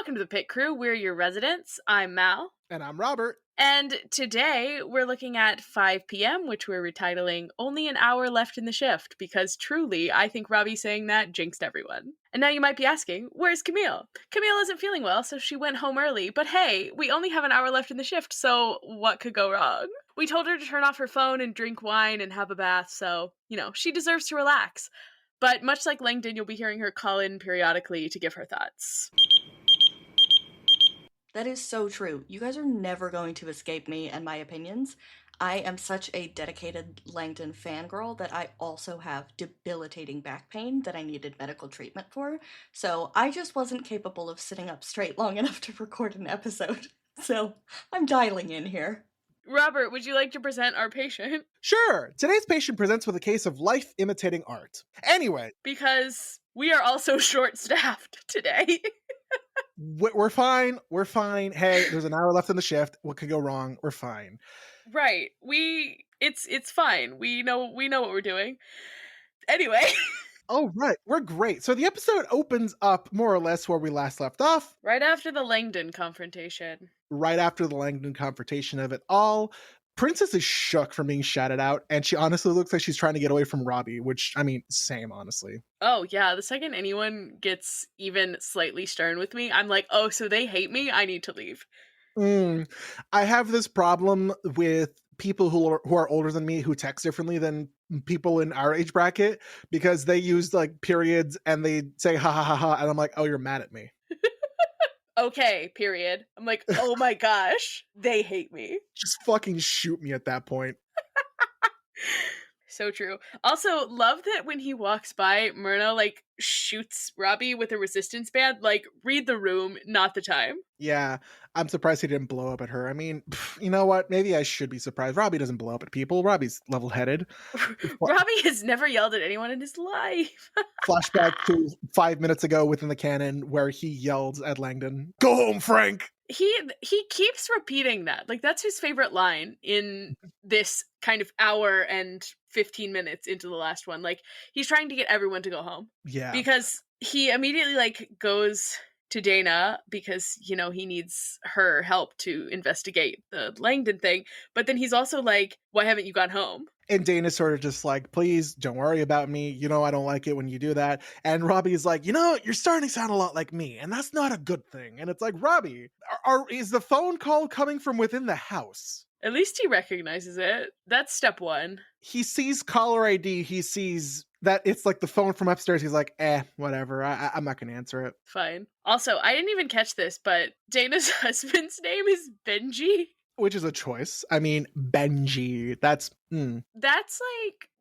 welcome to the Pitt Crew. We're your residents. I'm Mal. And I'm Robert. And today we're looking at 5 p.m., which we're retitling Only an Hour Left in the Shift, because truly, I think Robby saying that jinxed everyone. And now you might be asking, where's Camille? Camille isn't feeling well, so she went home early. But hey, we only have an hour left in the shift, so what could go wrong? We told her to turn off her phone and drink wine and have a bath, so, she deserves to relax. But much like Langdon, you'll be hearing her call in periodically to give her thoughts. That is so true. You guys are never going to escape me and my opinions. I am such a dedicated Langdon fangirl that I also have debilitating back pain that I needed medical treatment for. So I just wasn't capable of sitting up straight long enough to record an episode. So I'm dialing in here. Robert, would you like to present our patient? Sure. Today's patient presents with a case of life imitating art. Anyway. Because we are also short-staffed today. We're fine. We're fine. Hey, there's an hour left in the shift. What could go wrong? We're fine. Right. It's fine. We know what we're doing. Anyway. Oh, right. We're great. So the episode opens up more or less where we last left off. Right after the Langdon confrontation. Right after the Langdon confrontation of it all. Princess is shook from being shouted out, and she honestly looks like she's trying to get away from Robby, which, same, honestly. Oh, yeah. The second anyone gets even slightly stern with me, I'm like, oh, so they hate me? I need to leave. I have this problem with people who are older than me who text differently than people in our age bracket, because they use, periods, and they say, ha, ha, ha, ha, and I'm like, oh, you're mad at me. Okay, period. I'm like, oh my gosh, they hate me. Just fucking shoot me at that point. So true. Also, love that when he walks by, Myrna, shoots Robby with a resistance band. Read the room, not the time. Yeah, I'm surprised he didn't blow up at her. You know what? Maybe I should be surprised. Robby doesn't blow up at people. Robby's level-headed. Robby has never yelled at anyone in his life. Flashback to 5 minutes ago within the canon where he yelled at Langdon, "Go home, Frank!" He keeps repeating that. That's his favorite line in this kind of hour and 15 minutes into the last one. He's trying to get everyone to go home. Yeah. Because he immediately goes to Dana because, he needs her help to investigate the Langdon thing. But then he's also like, why haven't you gone home? And Dana's sort of just like, please don't worry about me. I don't like it when you do that. And Robby's like, you're starting to sound a lot like me. And that's not a good thing. And it's like, Robby, is the phone call coming from within the house? At least he recognizes it. That's step one. He sees caller ID. He sees that it's the phone from upstairs. He's like, whatever. I'm not going to answer it. Fine. Also, I didn't even catch this, but Dana's husband's name is Benji. Which is a choice. Benji. That's... That's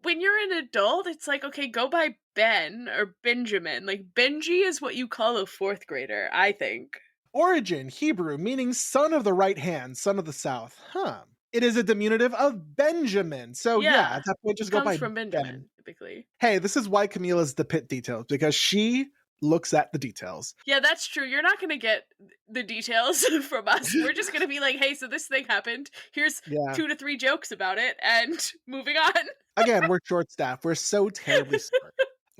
when you're an adult, it's okay, go by Ben or Benjamin. Benji is what you call a fourth grader, I think. Origin, Hebrew, meaning son of the right hand, son of the south. Huh. It is a diminutive of Benjamin. So yeah, at that point, just go by from Benjamin, Ben. Typically. Hey, this is why Camille is the Pitt details, because she looks at the details. Yeah, that's true. You're not going to get the details from us. We're just going to be like, hey, so this thing happened. Here's 2 to 3 jokes about it, and moving on. Again, we're short-staffed. We're so terribly smart.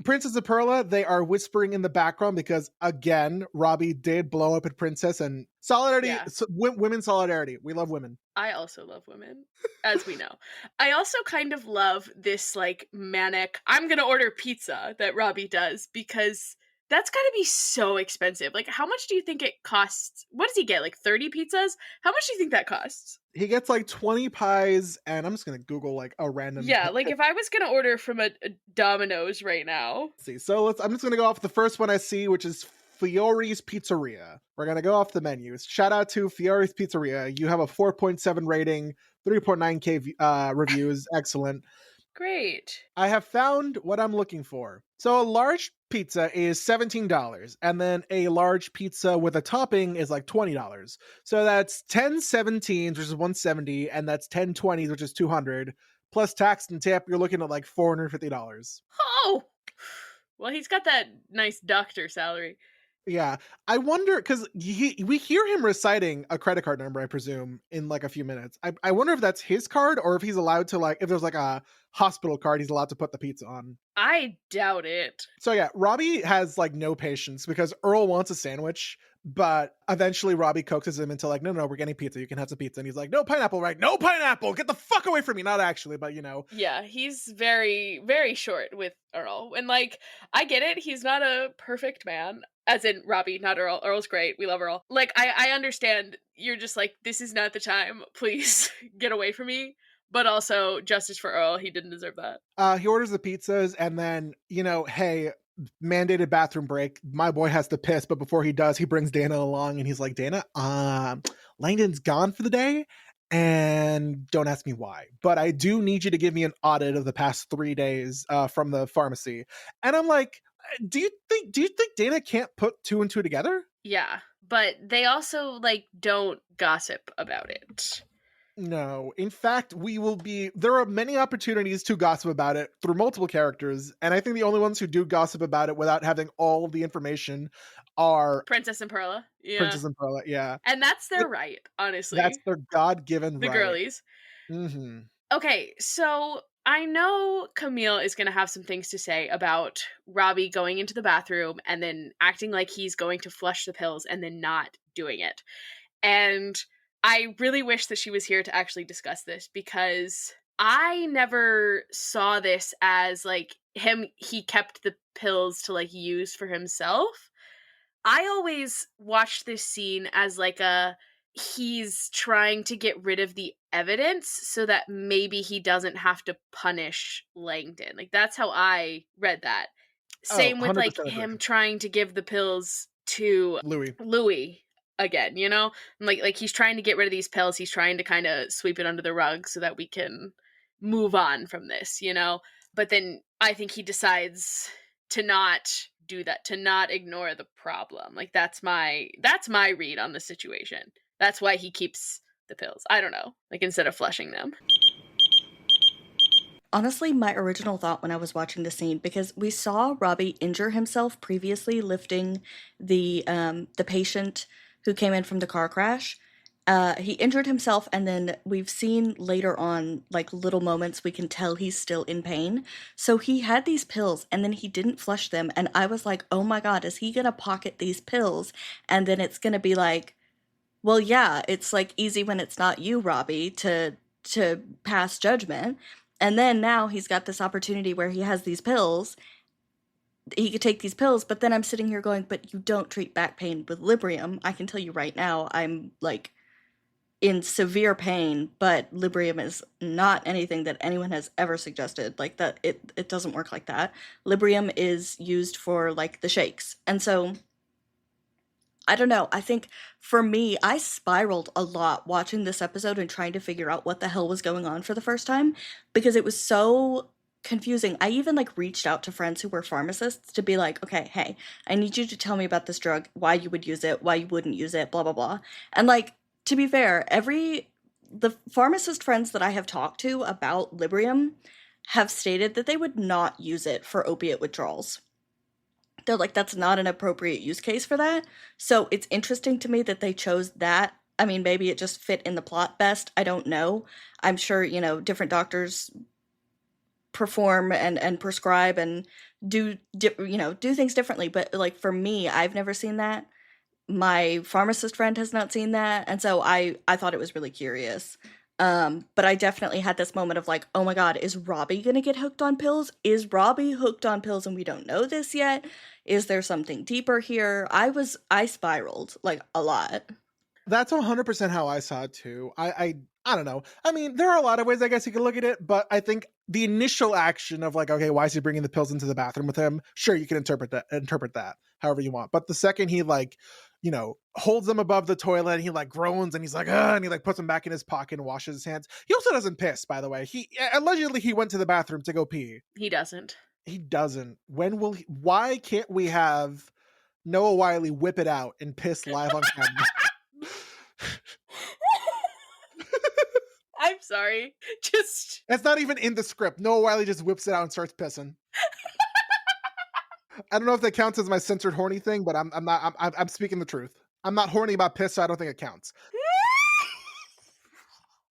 Princess and Perla, they are whispering in the background because, again, Robby did blow up at Princess, and solidarity, women solidarity. We love women. I also love women, as we know. I also kind of love this, manic, I'm going to order pizza that Robby does, because that's got to be so expensive. How much do you think it costs? What does he get? 30 pizzas? How much do you think that costs? He gets 20 pies, and I'm just going to Google a random... Yeah, if I was going to order from a Domino's right now. Let's see. So I'm just going to go off the first one I see, which is Fiore's Pizzeria. We're going to go off the menus. Shout out to Fiore's Pizzeria. You have a 4.7 rating, 3.9K reviews. Excellent. Great. I have found what I'm looking for. So a large pizza is $17, and then a large pizza with a topping is $20. So that's 10 17s, which is $170, and that's 10 20s, which is $200. Plus tax and tip, you're looking at $450. Oh! Well, he's got that nice doctor salary. Yeah. I wonder, because we hear him reciting a credit card number, I presume, in a few minutes. I wonder if that's his card, or if he's allowed to, if there's a hospital card, he's allowed to put the pizza on. I doubt it. So yeah, Robby has no patience, because Earl wants a sandwich, But eventually Robby coaxes him into like, no, no, we're getting pizza. You can have some pizza. And he's like, no pineapple, right? No pineapple. Get the fuck away from me. Not actually, but Yeah, he's very, very short with Earl. And like, I get it. He's not a perfect man. As in Robby, not Earl. Earl's great. We love Earl. Like, I understand you're just like, this is not the time. Please get away from me. But also, justice for Earl. He didn't deserve that. He orders the pizzas and then, hey, mandated bathroom break. My boy has to piss, but before he does, he brings Dana along and he's like, Dana, Langdon's gone for the day. And don't ask me why, but I do need you to give me an audit of the past 3 days from the pharmacy. And I'm like, do you think Dana can't put two and two together? Yeah. But they also, like, don't gossip about it. No. In fact, there are many opportunities to gossip about it through multiple characters, and I think the only ones who do gossip about it without having all of the information are Princess and Perla. Yeah. Princess and Perla. Yeah. And that's their Th- right, That's honestly. their God-given The right. girlies. Hmm. Okay, so I know Camille is going to have some things to say about Robby going into the bathroom and then acting like he's going to flush the pills and then not doing it. And I really wish that she was here to actually discuss this because I never saw this as like he kept the pills to like use for himself. I always watched this scene as like he's trying to get rid of the evidence so that maybe he doesn't have to punish Langdon. Like that's how I read that. Oh, Same with like 100% agree. him trying to give the pills to Louis. Louis again, you know? Like he's trying to get rid of these pills. He's trying to kind of sweep it under the rug so that we can move on from this, you know? But then I think he decides to not do that, to not ignore the problem. Like that's my read on the situation. That's why he keeps the pills. I don't know. Like instead of flushing them. Honestly, my original thought when I was watching the scene, because we saw Robby injure himself previously lifting the patient who came in from the car crash. He injured himself, and then we've seen later on, like little moments, we can tell he's still in pain. So he had these pills, and then he didn't flush them, and I was like, oh my god, is he gonna pocket these pills? And then it's gonna be like, well, yeah, it's like easy when it's not you, Robby, to pass judgment. And then now he's got this opportunity where he has these pills. He could take these pills, but then I'm sitting here going, but you don't treat back pain with Librium. I can tell you right now, I'm like in severe pain, but Librium is not anything that anyone has ever suggested. Like that, it doesn't work like that. Librium is used for like the shakes. And so I don't know. I think for me, I spiraled a lot watching this episode and trying to figure out what the hell was going on for the first time because it was so confusing. I even like reached out to friends who were pharmacists to be like, okay, hey, I need you to tell me about this drug, why you would use it, why you wouldn't use it, blah, blah, blah. And like, to be fair, the pharmacist friends that I have talked to about Librium have stated that they would not use it for opiate withdrawals. They're like, that's not an appropriate use case for that. So it's interesting to me that they chose that. I mean, maybe it just fit in the plot best. I don't know. I'm sure, different doctors perform and prescribe and do things differently. But like for me, I've never seen that. My pharmacist friend has not seen that. And so I thought it was really curious. But I definitely had this moment of like, oh my god, is Robby gonna get hooked on pills? Is Robby hooked on pills and we don't know this yet? Is there something deeper here? I spiraled like a lot. That's 100% how I saw it too. I don't know. I mean, there are a lot of ways I guess you could look at it, but I think the initial action of like, okay, why is he bringing the pills into the bathroom with him? Sure, you can interpret that however you want. But the second he like, holds them above the toilet and he like groans and he's like, and he like puts them back in his pocket and washes his hands. He also doesn't piss, by the way. He allegedly he went to the bathroom to go pee. He doesn't. He doesn't. Why can't we have Noah Wiley whip it out and piss live on camera? I'm sorry. Just That's not even in the script. Noah Wiley just whips it out and starts pissing. I don't know if that counts as my censored horny thing, but I'm speaking the truth. I'm not horny about piss, so I don't think it counts.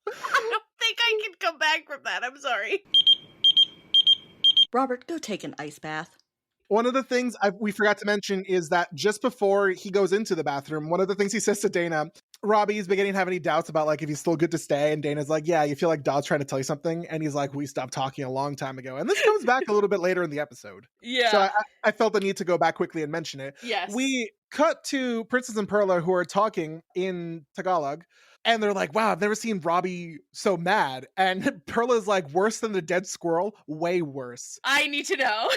I don't think I can come back from that. I'm sorry. Robert, go take an ice bath. One of the things we forgot to mention is that just before he goes into the bathroom, one of the things he says to Dana, Robbie's beginning to have any doubts about like if he's still good to stay, and Dana's like, yeah, you feel like Dodd's trying to tell you something, and he's like, we stopped talking a long time ago. And this comes back a little bit later in the episode. So Yeah. I felt the need to go back quickly and mention it. Yes. We cut to Princess and Perla, who are talking in Tagalog, and they're like, wow, I've never seen Robbie so mad. And Perla's like, worse than the dead squirrel? Way worse. I need to know.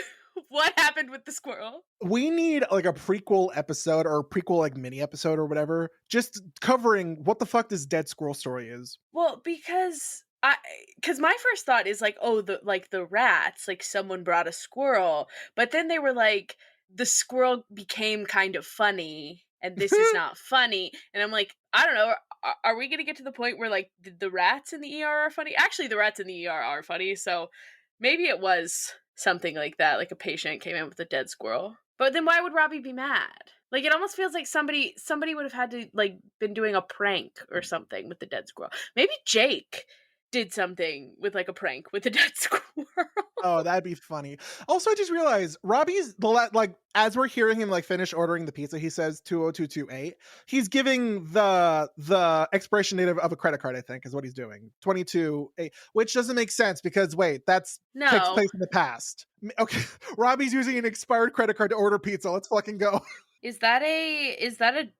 What happened with the squirrel? We need like a prequel episode or a prequel like mini episode or whatever, just covering what the fuck this dead squirrel story is. Well, because my first thought is like, oh, the rats, like someone brought a squirrel, but then they were like, the squirrel became kind of funny, and this is not funny, and I'm like, I don't know. Are we gonna get to the point where like the rats in the ER are funny? Actually, the rats in the ER are funny, so maybe it was something like that, like a patient came in with a dead squirrel. But then why would Robbie be mad? Like, it almost feels like somebody would have had to like been doing a prank or something with the dead squirrel. Maybe Jake did something with like a prank with the dead squirrel. Oh, that'd be funny. Also, I just realized Robbie's like as we're hearing him like finish ordering the pizza, he says 20228. He's giving the expiration date of a credit card, I think, is what he's doing. 22, which doesn't make sense because wait, that's takes No. place in the past. Okay, Robbie's using an expired credit card to order pizza. Let's fucking go. Is that a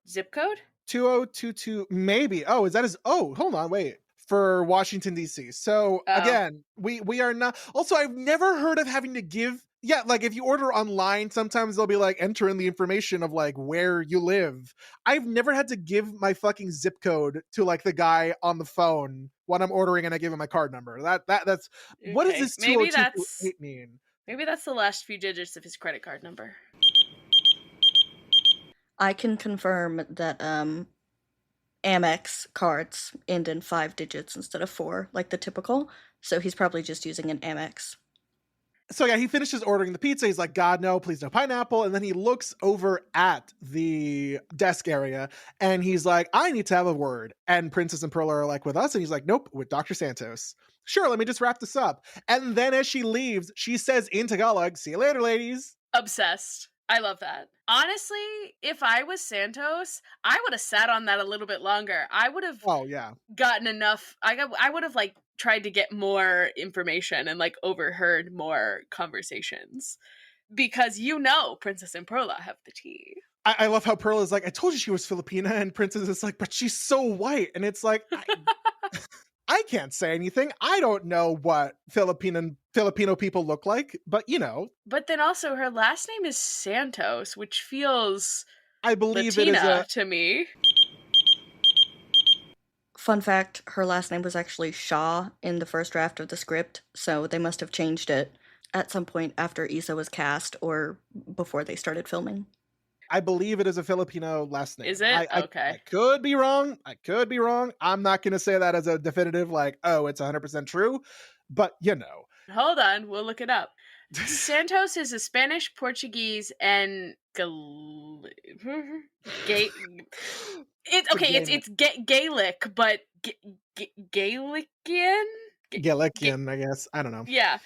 zip code? 2022, maybe. Oh, is that his? Oh, hold on, wait. For Washington D.C. So again, we are not. Also, I've never heard of having to give. Yeah, like if you order online, sometimes they'll be like enter in the information of like where you live. I've never had to give my fucking zip code to like the guy on the phone when I'm ordering and I give him my card number. That's what does Okay, this maybe 20228 mean? Maybe that's the last few digits of his credit card number. I can confirm that Amex cards end in 5 digits instead of 4, like the typical. So he's probably just using an Amex. So yeah, he finishes ordering the pizza. He's like, God, no, please no pineapple. And then he looks over at the desk area and he's like, I need to have a word. And Princess and Perla are like, with us? And he's like, nope, with Dr. Santos. Sure, let me just wrap this up. And then as she leaves, she says in Tagalog, see you later, ladies. Obsessed. I love that. Honestly, if I was Santos, I would have sat on that a little bit longer. I would have gotten enough. I would have like tried to get more information and like overheard more conversations because Princess and Perla have the tea. I love how Perla is like, I told you she was Filipina, and Princess is like, but she's so white. And it's like, I can't say anything. I don't know what Filipino people look like, but you know. But then also her last name is Santos, which feels I believe Latina it is to me. Fun fact, her last name was actually Shaw in the first draft of the script, so they must have changed it at some point after Issa was cast or before they started filming. I believe it is a Filipino last name. Is it? Okay. I could be wrong. I'm not going to say that as a definitive, like, oh, it's 100% true. But, you know. Hold on. We'll look it up. Santos is a Spanish, Portuguese, and it's Gaelic, but Gaelician? Gaelician, I guess. I don't know. Yeah.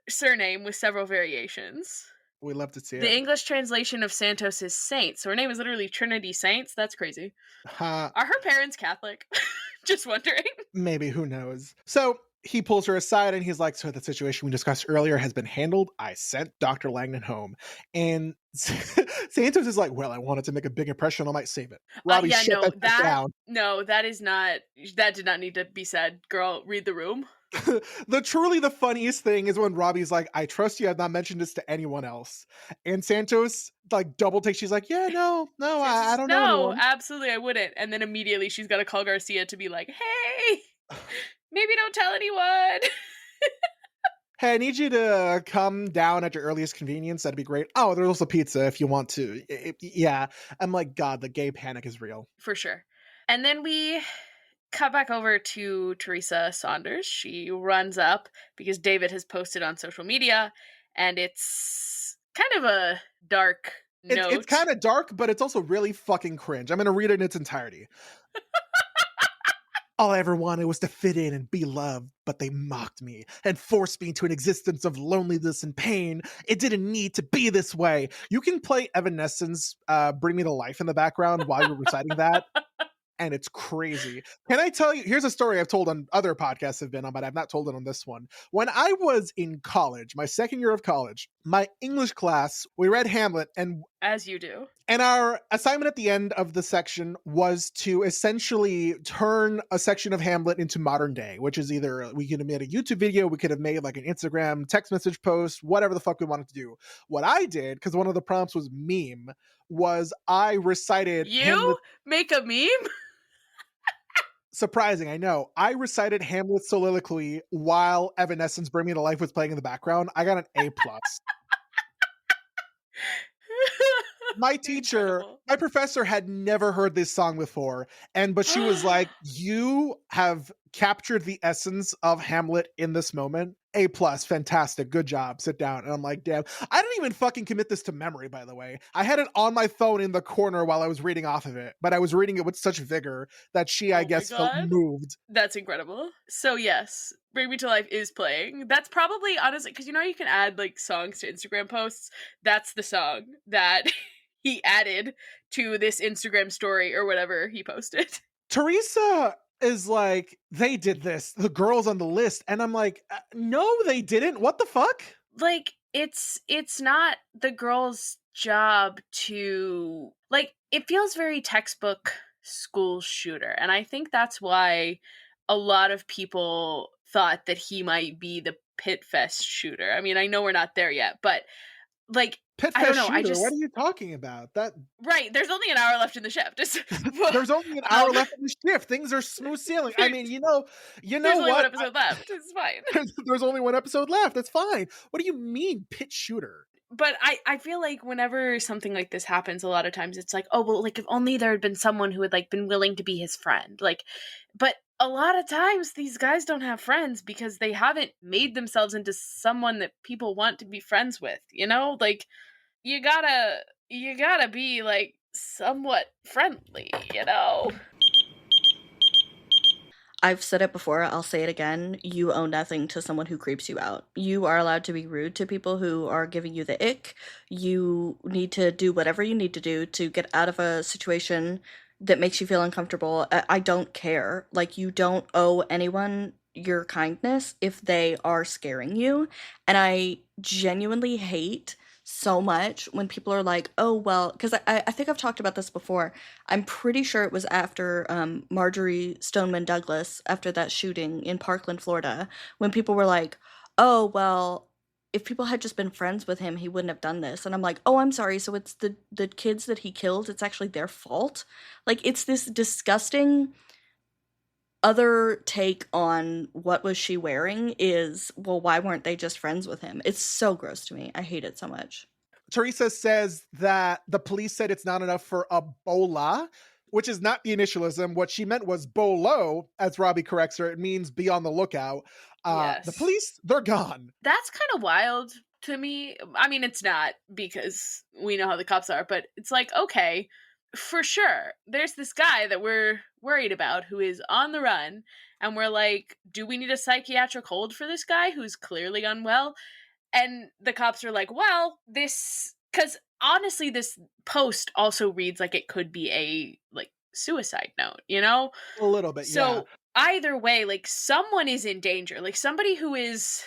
Surname with several variations. We love to see it. The English translation of Santos is Saint, so her name is literally Trinity Saints. That's crazy. Are her parents Catholic? Just wondering. Maybe, who knows? So he pulls her aside and he's like, so the situation we discussed earlier has been handled. I sent Dr. Langdon home. And Santos is like, well, I wanted to make a big impression. I might save it. Robbie, down. No, that did not need to be said. Girl, read the room. The funniest thing is when Robbie's like, I trust you, I've not mentioned this to anyone else. And Santos like double takes, she's like, yeah, no, I don't know. No, absolutely I wouldn't. And then immediately she's got to call Garcia to be like, hey, maybe don't tell anyone. Hey, I need you to come down at your earliest convenience. That'd be great. Oh, there's also pizza if you want to. Yeah. I'm like, God, the gay panic is real. For sure. And then we cut back over to Teresa Saunders. She runs up because David has posted on social media, and it's kind of a dark note. It's kind of dark, but it's also really fucking cringe. I'm going to read it in its entirety. All I ever wanted was to fit in and be loved, but they mocked me and forced me into an existence of loneliness and pain. It didn't need to be this way. You can play Evanescence, Bring Me to Life in the background while you're reciting that, and it's crazy. Can I tell you? Here's a story I've told on other podcasts I've been on, but I've not told it on this one. When I was in college, my second year of college, my English class, we read Hamlet, As you do. and our assignment at the end of the section was to essentially turn a section of Hamlet into modern day, which is either we could have made a YouTube video, we could have made like an Instagram text message post, whatever the fuck we wanted to do. What I did, because one of the prompts was meme, was I recited Hamlet. You make a meme? Surprising, I know. I recited Hamlet's soliloquy while Evanescence Bring Me to Life was playing in the background. I got an A plus. My teacher, Incredible. my professor had never heard this song before, but she was like, "You have captured the essence of Hamlet in this moment. A plus, fantastic, good job. Sit down." And I'm like, "Damn, I didn't even fucking commit this to memory." By the way, I had it on my phone in the corner while I was reading off of it, but I was reading it with such vigor that she, I Oh my guess, felt God. moved. That's incredible. So yes, Bring Me to Life is playing. That's probably honestly because you know you can add like songs to Instagram posts. That's the song that he added to this Instagram story or whatever he posted. Teresa is like, "They did this, the girls on the list," and I'm like, "No, they didn't. What the fuck?" Like it's not the girl's job to like it feels very textbook school shooter, and I think that's why a lot of people thought that he might be the Pit Fest shooter. I mean, I know we're not there yet, but like I don't Pitfest know. I shooter. What just are you talking about? That right. There's only an hour left in the shift. there's only an hour um, left in the shift. Things are smooth sailing. I mean, you there's know only one what? episode left. It's fine. There's only one episode left. That's fine. What do you mean, pit shooter? But I feel like whenever something like this happens, a lot of times it's like, oh well, like if only there had been someone who had like been willing to be his friend. Like, but a lot of times these guys don't have friends because they haven't made themselves into someone that people want to be friends with. You know, like you gotta be like somewhat friendly. You know. I've said it before, I'll say it again. You owe nothing to someone who creeps you out. You are allowed to be rude to people who are giving you the ick. You need to do whatever you need to do to get out of a situation that makes you feel uncomfortable. I don't care. Like, you don't owe anyone your kindness if they are scaring you. And I genuinely hate so much when people are like, oh, well, because I think I've talked about this before. I'm pretty sure it was after Marjorie Stoneman Douglas, after that shooting in Parkland, Florida, when people were like, oh, well, if people had just been friends with him, he wouldn't have done this. And I'm like, oh, I'm sorry. So it's the kids that he killed. It's actually their fault. Like, it's this disgusting other take on what was she wearing is, well, why weren't they just friends with him? It's so gross to me. I hate it so much. Teresa says that the police said it's not enough for Ebola, which is not the initialism. What she meant was bolo, as Robby corrects her. It means be on the lookout. The Yes. police, they're gone. That's kind of wild to me. I mean, it's not because we know how the cops are, but it's like, okay, for sure, there's this guy that we're worried about who is on the run, and we're like, do we need a psychiatric hold for this guy who's clearly unwell? And the cops are like, well, this, because honestly, this post also reads like it could be a like suicide note, you know? A little bit, yeah. So either way, like someone is in danger, like somebody who is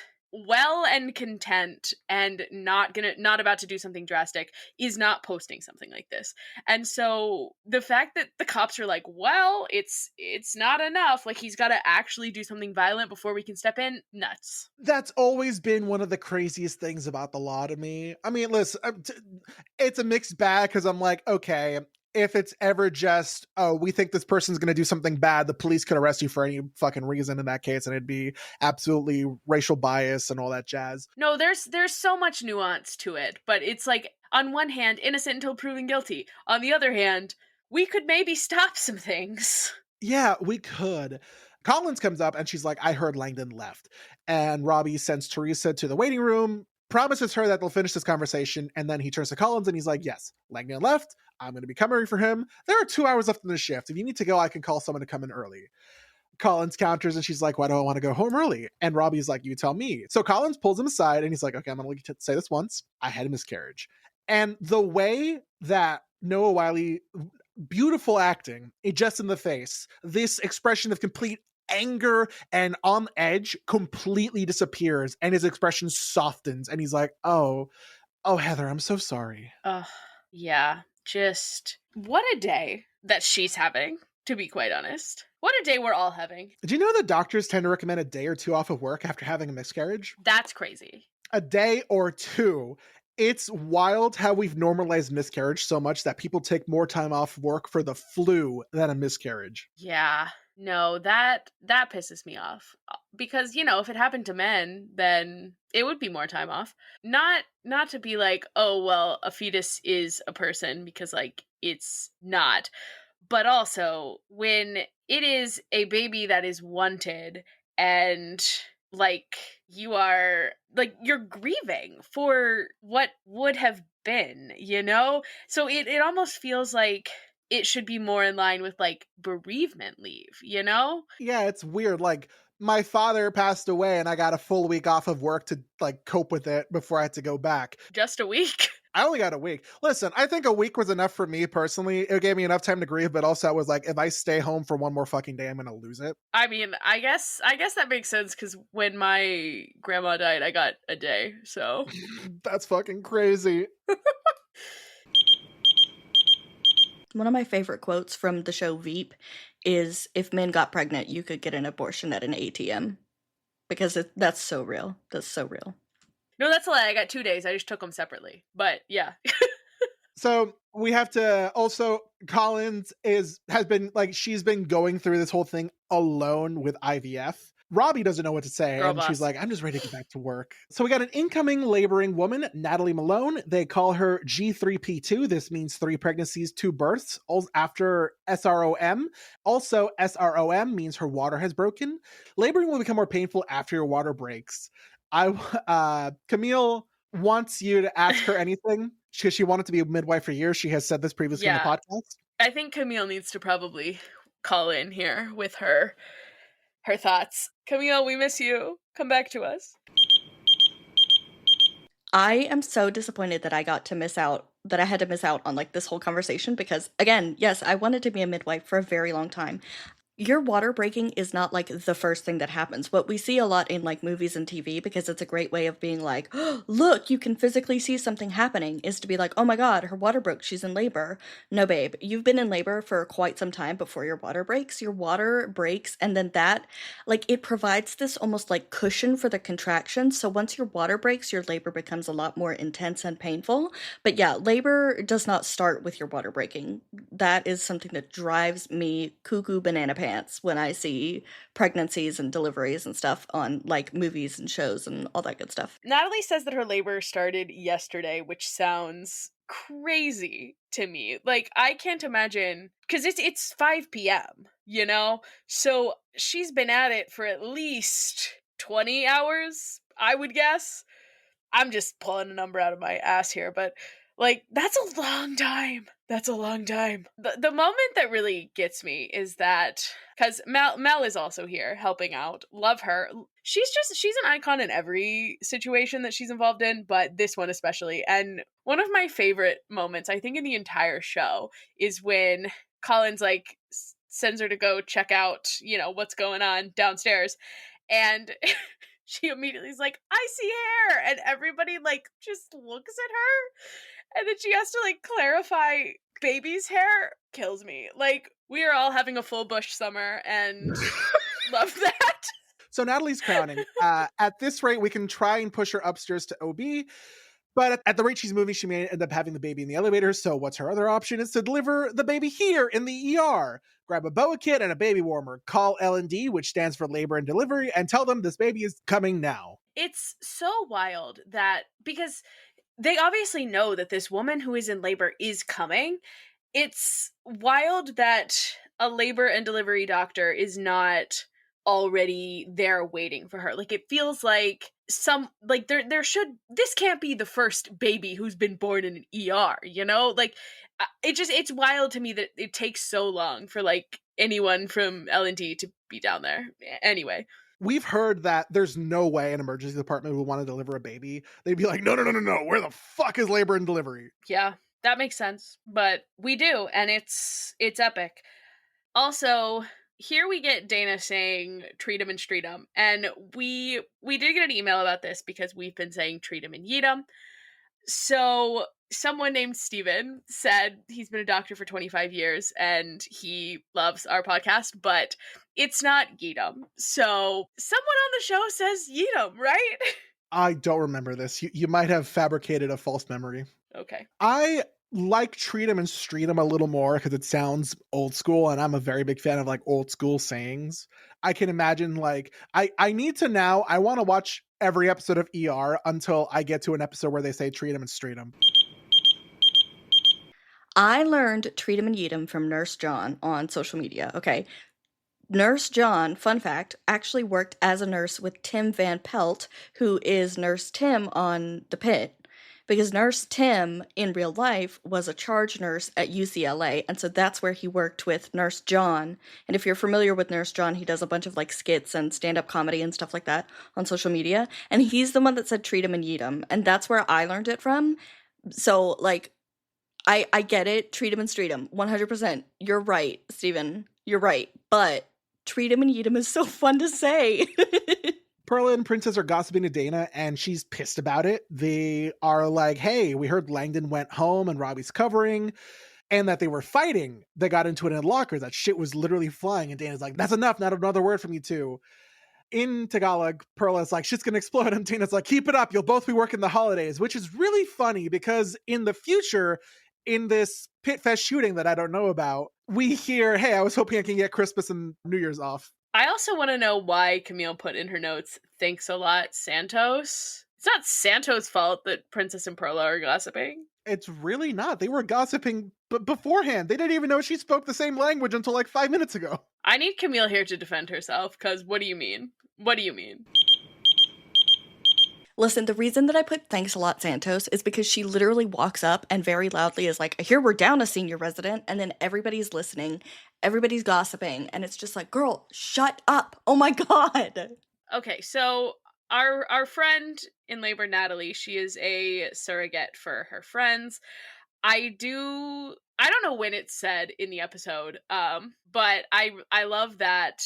well and content and not about to do something drastic is not posting something like this. And so the fact that the cops are like, well, it's not enough, like he's got to actually do something violent before we can step in, nuts. That's always been one of the craziest things about the law to me. I mean, listen, it's a mixed bag because I'm like, okay, if it's ever just, oh, we think this person's going to do something bad, the police could arrest you for any fucking reason in that case, and it'd be absolutely racial bias and all that jazz. No, there's so much nuance to it, but it's like, on one hand, innocent until proven guilty. On the other hand, we could maybe stop some things. Yeah, we could. Collins comes up and she's like, I heard Langdon left. And Robby sends Teresa to the waiting room, promises her that they'll finish this conversation, and then he turns to Collins and he's like, yes, Langdon left. I'm going to be covering for him. There are 2 hours left in the shift. If you need to go, I can call someone to come in early. Collins counters and she's like, why do I want to go home early? And Robbie's like, you tell me. So Collins pulls him aside and he's like, okay, I'm going to say this once. I had a miscarriage. And the way that Noah Wiley, beautiful acting, it just in the face, this expression of complete anger and on edge completely disappears and his expression softens and he's like, oh, Heather, I'm so sorry. Yeah, just what a day that she's having, to be quite honest. What a day we're all having. Do you know that doctors tend to recommend a day or two off of work after having a miscarriage? That's crazy. A day or two. It's wild how we've normalized miscarriage so much that people take more time off work for the flu than a miscarriage. Yeah. No, that pisses me off. Because, if it happened to men, then it would be more time off. Not to be like, oh, well, a fetus is a person, because like it's not. But also, when it is a baby that is wanted and like you're grieving for what would have been, So it almost feels like it should be more in line with like bereavement leave, Yeah, it's weird. Like, my father passed away and I got a full week off of work to like cope with it before I had to go back. Just a week. I only got a week. Listen, I think a week was enough for me personally. It gave me enough time to grieve, but also I was like, if I stay home for one more fucking day, I'm gonna lose it. I mean, I guess that makes sense because when my grandma died, I got a day. So That's fucking crazy. One of my favorite quotes from the show Veep is, if men got pregnant, you could get an abortion at an ATM. Because that's so real. That's so real. No, that's a lie. I got 2 days. I just took them separately. But yeah. So we have to also, Collins has been like, she's been going through this whole thing alone with IVF. Robby doesn't know what to say, Girl and boss. she's like, I'm just ready to get back to work. So we got an incoming laboring woman, Natalie Malone. They call her G3P2. This means 3 pregnancies, 2 births, after SROM. Also, SROM means her water has broken. Laboring will become more painful after your water breaks. Camille wants you to ask her anything because she wanted to be a midwife for years. She has said this previously in the podcast. I think Camille needs to probably call in here with her thoughts. Camille, we miss you. Come back to us. I am so disappointed that I had to miss out on like this whole conversation because, again, yes, I wanted to be a midwife for a very long time. Your water breaking is not like the first thing that happens. What we see a lot in like movies and TV, because it's a great way of being like, oh, look, you can physically see something happening, is to be like, oh my God, her water broke, she's in labor. No, babe, you've been in labor for quite some time before your water breaks. Your water breaks, and then that, like, it provides this almost like cushion for the contraction. So once your water breaks, your labor becomes a lot more intense and painful. But yeah, labor does not start with your water breaking. That is something that drives me cuckoo banana pants when I see pregnancies and deliveries and stuff on like movies and shows and all that good stuff. Natalie says that her labor started yesterday, which sounds crazy to me. Like, I can't imagine, because it's 5 p.m., So she's been at it for at least 20 hours, I would guess. I'm just pulling a number out of my ass here, but like, that's a long time. That's a long time. The moment that really gets me is that, because Mel is also here helping out. Love her. She's an icon in every situation that she's involved in, but this one especially. And one of my favorite moments, I think, in the entire show is when Collins like sends her to go check out, what's going on downstairs. And she immediately is like, I see hair. And everybody like just looks at her. And then she has to like clarify baby's hair. Kills me. Like, we are all having a full bush summer and love that. So Natalie's crowning. At this rate, we can try and push her upstairs to OB. But at the rate she's moving, she may end up having the baby in the elevator. So what's her other option? Is to deliver the baby here in the ER. Grab a BOA kit and a baby warmer. Call L&D, which stands for labor and delivery, and tell them this baby is coming now. It's so wild that, because they obviously know that this woman who is in labor is coming. It's wild that a labor and delivery doctor is not already there waiting for her. Like, it feels like this can't be the first baby who's been born in an ER, Like, it's wild to me that it takes so long for like anyone from L&D to be down there. Anyway, We've heard that there's no way an emergency department would want to deliver a baby. They'd be like, no, no, no, no, no. Where the fuck is labor and delivery? yeah, that makes sense. But we do, and it's epic. Also, here we get Dana saying treat him and street him. And we did get an email about this because we've been saying treat him and yeet him. So someone named Steven said he's been a doctor for 25 years and he loves our podcast, but it's not yeet him. So someone on the show says yeet him, right? I don't remember this. You might have fabricated a false memory. Okay. I like treat 'em and street 'em a little more because it sounds old school, and I'm a very big fan of like old school sayings. I can imagine like I need to now. I want to watch every episode of ER until I get to an episode where they say treat 'em and street 'em. I learned treat 'em and yeet 'em from Nurse John on social media. Okay. Nurse John, fun fact, actually worked as a nurse with Tim Van Pelt, who is Nurse Tim on The Pitt. Because Nurse Tim, in real life, was a charge nurse at UCLA, and so that's where he worked with Nurse John. And if you're familiar with Nurse John, he does a bunch of like skits and stand-up comedy and stuff like that on social media. And he's the one that said treat him and yeet him, and that's where I learned it from. So like, I get it, treat him and street him, 100%. You're right, Steven. You're right, but treat him and eat him is so fun to say. Perla and Princess are gossiping to Dana, and she's pissed about it. They are like, hey, we heard Langdon went home and Robby's covering, and that they were fighting. They got into it in lockers. That shit was literally flying, and Dana's like, that's enough, not another word from you two. In Tagalog, Perla's like, shit's gonna explode, and Dana's like, keep it up, you'll both be working the holidays, which is really funny because in the future, in this Pit Fest shooting that I don't know about, we hear, hey, I was hoping I can get Christmas and New Year's off. I also want to know why Camille put in her notes, thanks a lot, Santos. It's not Santos' fault that Princess and Perla are gossiping. It's really not. They were gossiping beforehand. They didn't even know she spoke the same language until like 5 minutes ago. I need Camille here to defend herself, because what do you mean? What do you mean? Listen, the reason that I put thanks a lot, Santos, is because she literally walks up and very loudly is like, I hear we're down a senior resident, and then everybody's listening, everybody's gossiping, and it's just like, girl, shut up. Oh my god. Okay, so our friend in labor, Natalie, she is a surrogate for her friends. I don't know when it's said in the episode, but I love that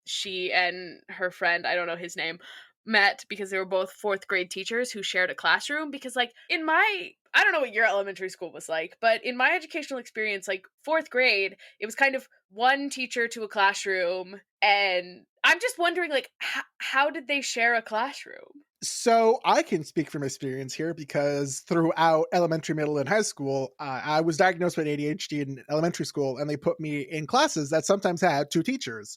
she and her friend, I don't know his name, met because they were both fourth grade teachers who shared a classroom. Because like I don't know what your elementary school was like, but in my educational experience, like fourth grade, it was kind of one teacher to a classroom. And I'm just wondering, like, how did they share a classroom? So I can speak from experience here because throughout elementary, middle, and high school, I was diagnosed with ADHD in elementary school, and they put me in classes that sometimes had two teachers.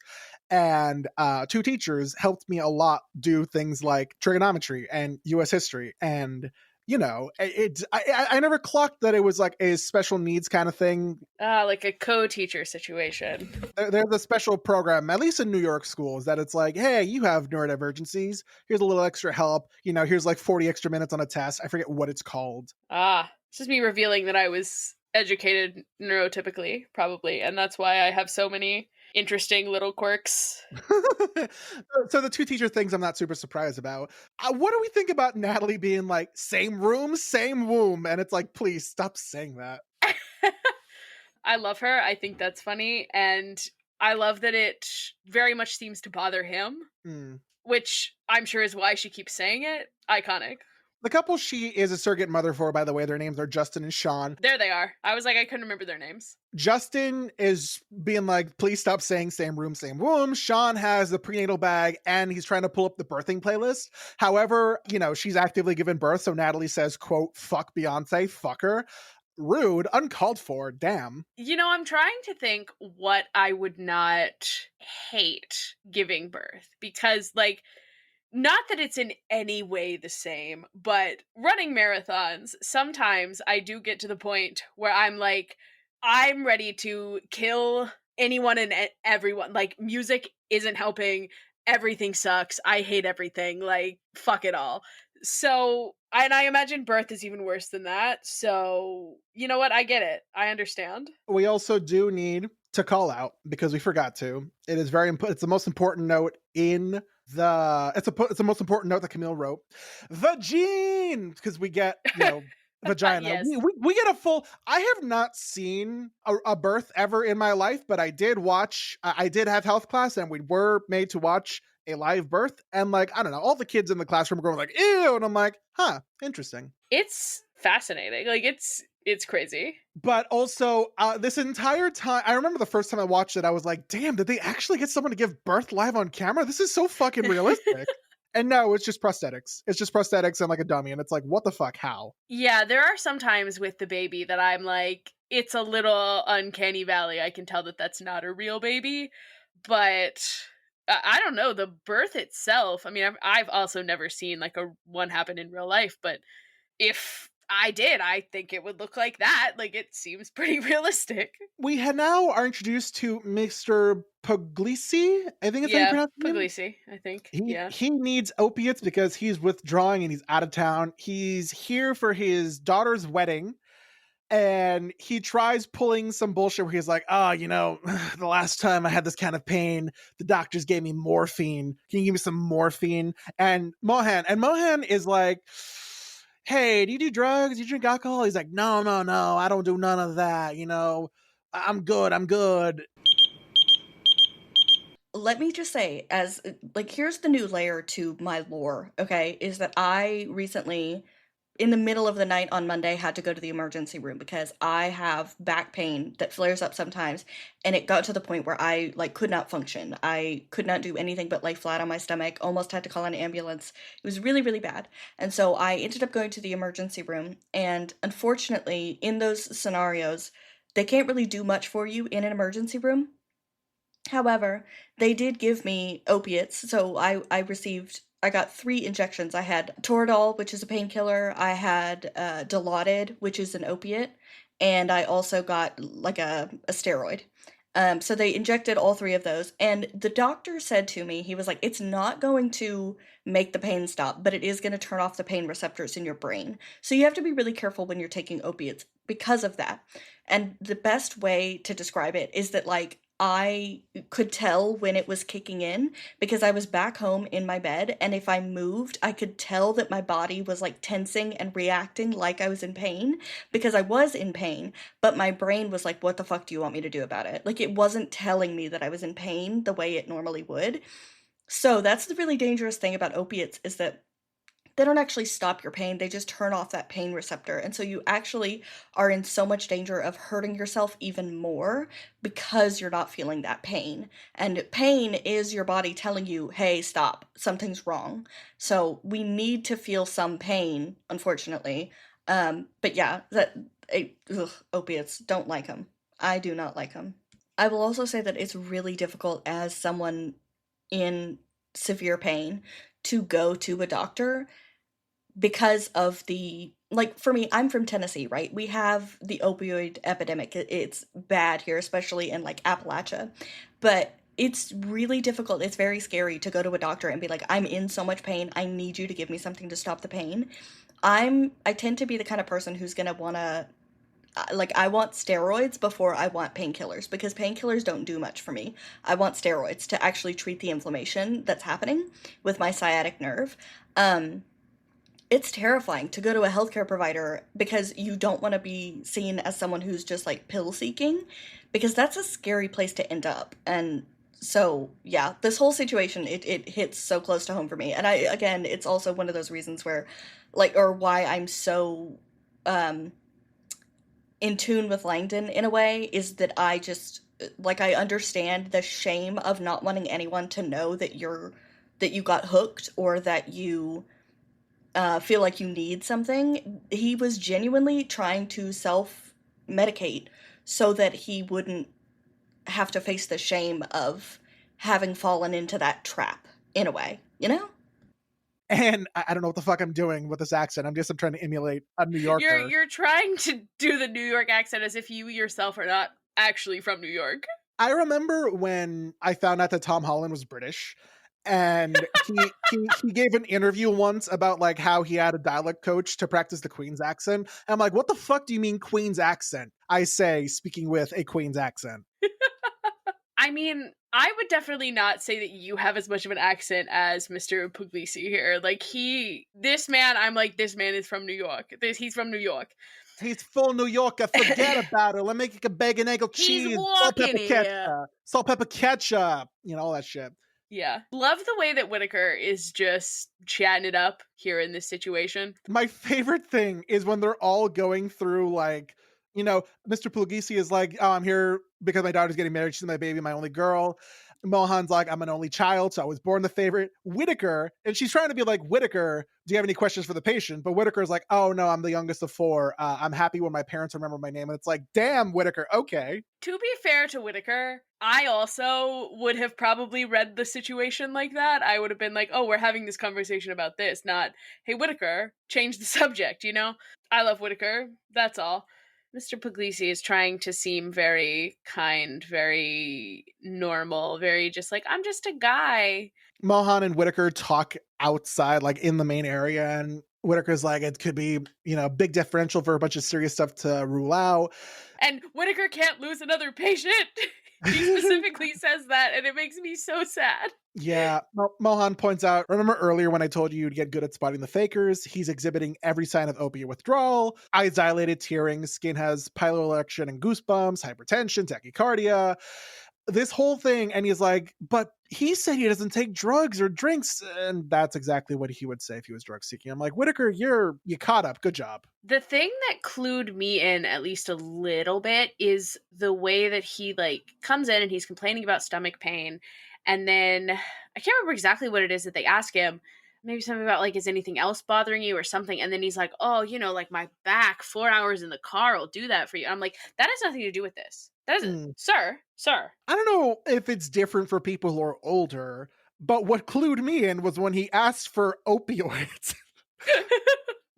And two teachers helped me a lot do things like trigonometry and US history. And, you know, I never clocked that it was like a special needs kind of thing. Like a co-teacher situation. There's a special program, at least in New York schools, that it's like, hey, you have neurodivergencies. Here's a little extra help. You know, here's like 40 extra minutes on a test. I forget what it's called. It's just me revealing that I was educated neurotypically, probably. And that's why I have so many interesting little quirks. So the two teacher things I'm not super surprised about. What do we think about Natalie being like, same room, same womb? And it's like, please stop saying that. I love her. I think that's funny. And I love that it very much seems to bother him, which I'm sure is why she keeps saying it. Iconic. The couple she is a surrogate mother for, by the way, their names are Justin and Sean. There they are. I was like, I couldn't remember their names. Justin is being like, please stop saying same room, same womb. Sean has the prenatal bag and he's trying to pull up the birthing playlist. However, you know, she's actively given birth. So Natalie says, quote, fuck Beyonce, fuck her. Rude, uncalled for, damn. You know, I'm trying to think what I would not hate giving birth, because like, not that it's in any way the same, but running marathons, sometimes I do get to the point where I'm like, I'm ready to kill anyone and everyone. Like, music isn't helping. Everything sucks. I hate everything. Like, fuck it all. So, and I imagine birth is even worse than that. So, you know what? I get it. I understand. We also do need to call out because we forgot to. It is very important. It's the most important note in the. It's the most important note that Camille wrote. The gene, because we get vagina. Yes. We get a full. I have not seen a birth ever in my life, but I did watch. I did have health class, and we were made to watch a live birth, and like I don't know, all the kids in the classroom were going like ew, and I'm like, huh, interesting. It's fascinating. Like it's crazy. But also, this entire time, I remember the first time I watched it, I was like, damn, did they actually get someone to give birth live on camera? This is so fucking realistic. And no, it's just prosthetics. It's just prosthetics and like a dummy. And it's like, what the fuck? How? Yeah, there are some times with the baby that I'm like, it's a little uncanny valley. I can tell that that's not a real baby. But I don't know. The birth itself, I mean, I've also never seen like a one happen in real life. But if I did, I think it would look like that. Like, it seems pretty realistic. We now are introduced to Mr. Puglisi. I think it's how you Yeah, pronounce his name. Puglisi, I think. Yeah. He needs opiates because he's withdrawing and he's out of town. He's here for his daughter's wedding. And he tries pulling some bullshit where he's like, the last time I had this kind of pain, the doctors gave me morphine. Can you give me some morphine? And Mohan is like, hey, do you do drugs? Do you drink alcohol? He's like, no, I don't do none of that. I'm good. Let me just say, as like, here's the new layer to my lore, okay, is that I recently, in the middle of the night on Monday, had to go to the emergency room because I have back pain that flares up sometimes, and it got to the point where I like could not function. I could not do anything but lay flat on my stomach, almost had to call an ambulance. It was really, really bad. And so I ended up going to the emergency room, and unfortunately, in those scenarios, they can't really do much for you in an emergency room. However, they did give me opiates, so I got 3 injections. I had Toradol, which is a painkiller. I had Dilaudid, which is an opiate, and I also got like a steroid. So they injected all 3 of those, and the doctor said to me, he was like, it's not going to make the pain stop, but it is going to turn off the pain receptors in your brain. So you have to be really careful when you're taking opiates because of that. And the best way to describe it is that like I could tell when it was kicking in because I was back home in my bed, and if I moved, I could tell that my body was like tensing and reacting like I was in pain because I was in pain, but my brain was like, what the fuck do you want me to do about it? Like, it wasn't telling me that I was in pain the way it normally would. So that's the really dangerous thing about opiates, is that they don't actually stop your pain, they just turn off that pain receptor. And so you actually are in so much danger of hurting yourself even more because you're not feeling that pain. And pain is your body telling you, hey, stop, something's wrong. So we need to feel some pain, unfortunately. But yeah, opiates, don't like them. I do not like them. I will also say that it's really difficult as someone in severe pain to go to a doctor because of the, like, for me, I'm from Tennessee, right? We have the opioid epidemic. It's bad here, especially in like Appalachia. But it's really difficult. It's very scary to go to a doctor and be like, I'm in so much pain. I need you to give me something to stop the pain. I tend to be the kind of person who's going to want to, like, I want steroids before I want painkillers because painkillers don't do much for me. I want steroids to actually treat the inflammation that's happening with my sciatic nerve. It's terrifying to go to a healthcare provider because you don't want to be seen as someone who's just like pill seeking, because that's a scary place to end up. And so, yeah, this whole situation, it hits so close to home for me. And again, it's also one of those reasons where, like, or why I'm so, in tune with Langdon in a way, is that I just, like, I understand the shame of not wanting anyone to know that that you got hooked or that you feel like you need something. He was genuinely trying to self-medicate so that he wouldn't have to face the shame of having fallen into that trap, in a way, you know? And I don't know what the fuck I'm doing with this accent. I'm trying to emulate a New Yorker. You're trying to do the New York accent as if you yourself are not actually from New York. I remember when I found out that Tom Holland was British, and he gave an interview once about like how he had a dialect coach to practice the Queen's accent. And I'm like, what the fuck do you mean Queen's accent? I say, speaking with a Queen's accent. I mean, I would definitely not say that you have as much of an accent as Mr. Puglisi here. Like this man, I'm like, this man is from New York. He's from New York. He's full New Yorker. Forget about it. Let me make a bacon, egg, He's cheese, walking here. salt, pepper, ketchup. All that shit. Yeah. Love the way that Whitaker is just chatting it up here in this situation. My favorite thing is when they're all going through, like, Mr. Puglisi is like, oh, I'm here because my daughter's getting married. She's my baby, my only girl. Mohan's like, I'm an only child, so I was born the favorite. Whitaker, and she's trying to be like, Whitaker, do you have any questions for the patient? But Whitaker's like, oh no, I'm the youngest of four. I'm happy when my parents remember my name. And it's like, damn, Whitaker, okay. To be fair to Whitaker, I also would have probably read the situation like that. I would have been like, oh, we're having this conversation about this, not, hey, Whitaker, change the subject, I love Whitaker, that's all. Mr. Puglisi is trying to seem very kind, very normal, very just like, I'm just a guy. Mohan and Whitaker talk outside, like in the main area, and Whitaker's like, it could be, big differential for a bunch of serious stuff to rule out. And Whitaker can't lose another patient. He specifically says that, and it makes me so sad. Yeah, Mohan points out, remember earlier when I told you you'd get good at spotting the fakers? He's exhibiting every sign of opiate withdrawal. Eyes dilated, tearing, skin has piloerection and goosebumps, hypertension, tachycardia. This whole thing, and he's like, but he said he doesn't take drugs or drinks, and that's exactly what he would say if he was drug seeking. I'm like, Whitaker, you caught up. Good job. The thing that clued me in at least a little bit is the way that he comes in and he's complaining about stomach pain, and then I can't remember exactly what it is that they ask him. Maybe something about is anything else bothering you or something, and then he's like, oh, my back, 4 hours in the car will do that for you. I'm like, that has nothing to do with this. That doesn't, sir. I don't know if it's different for people who are older, but what clued me in was when he asked for opioids.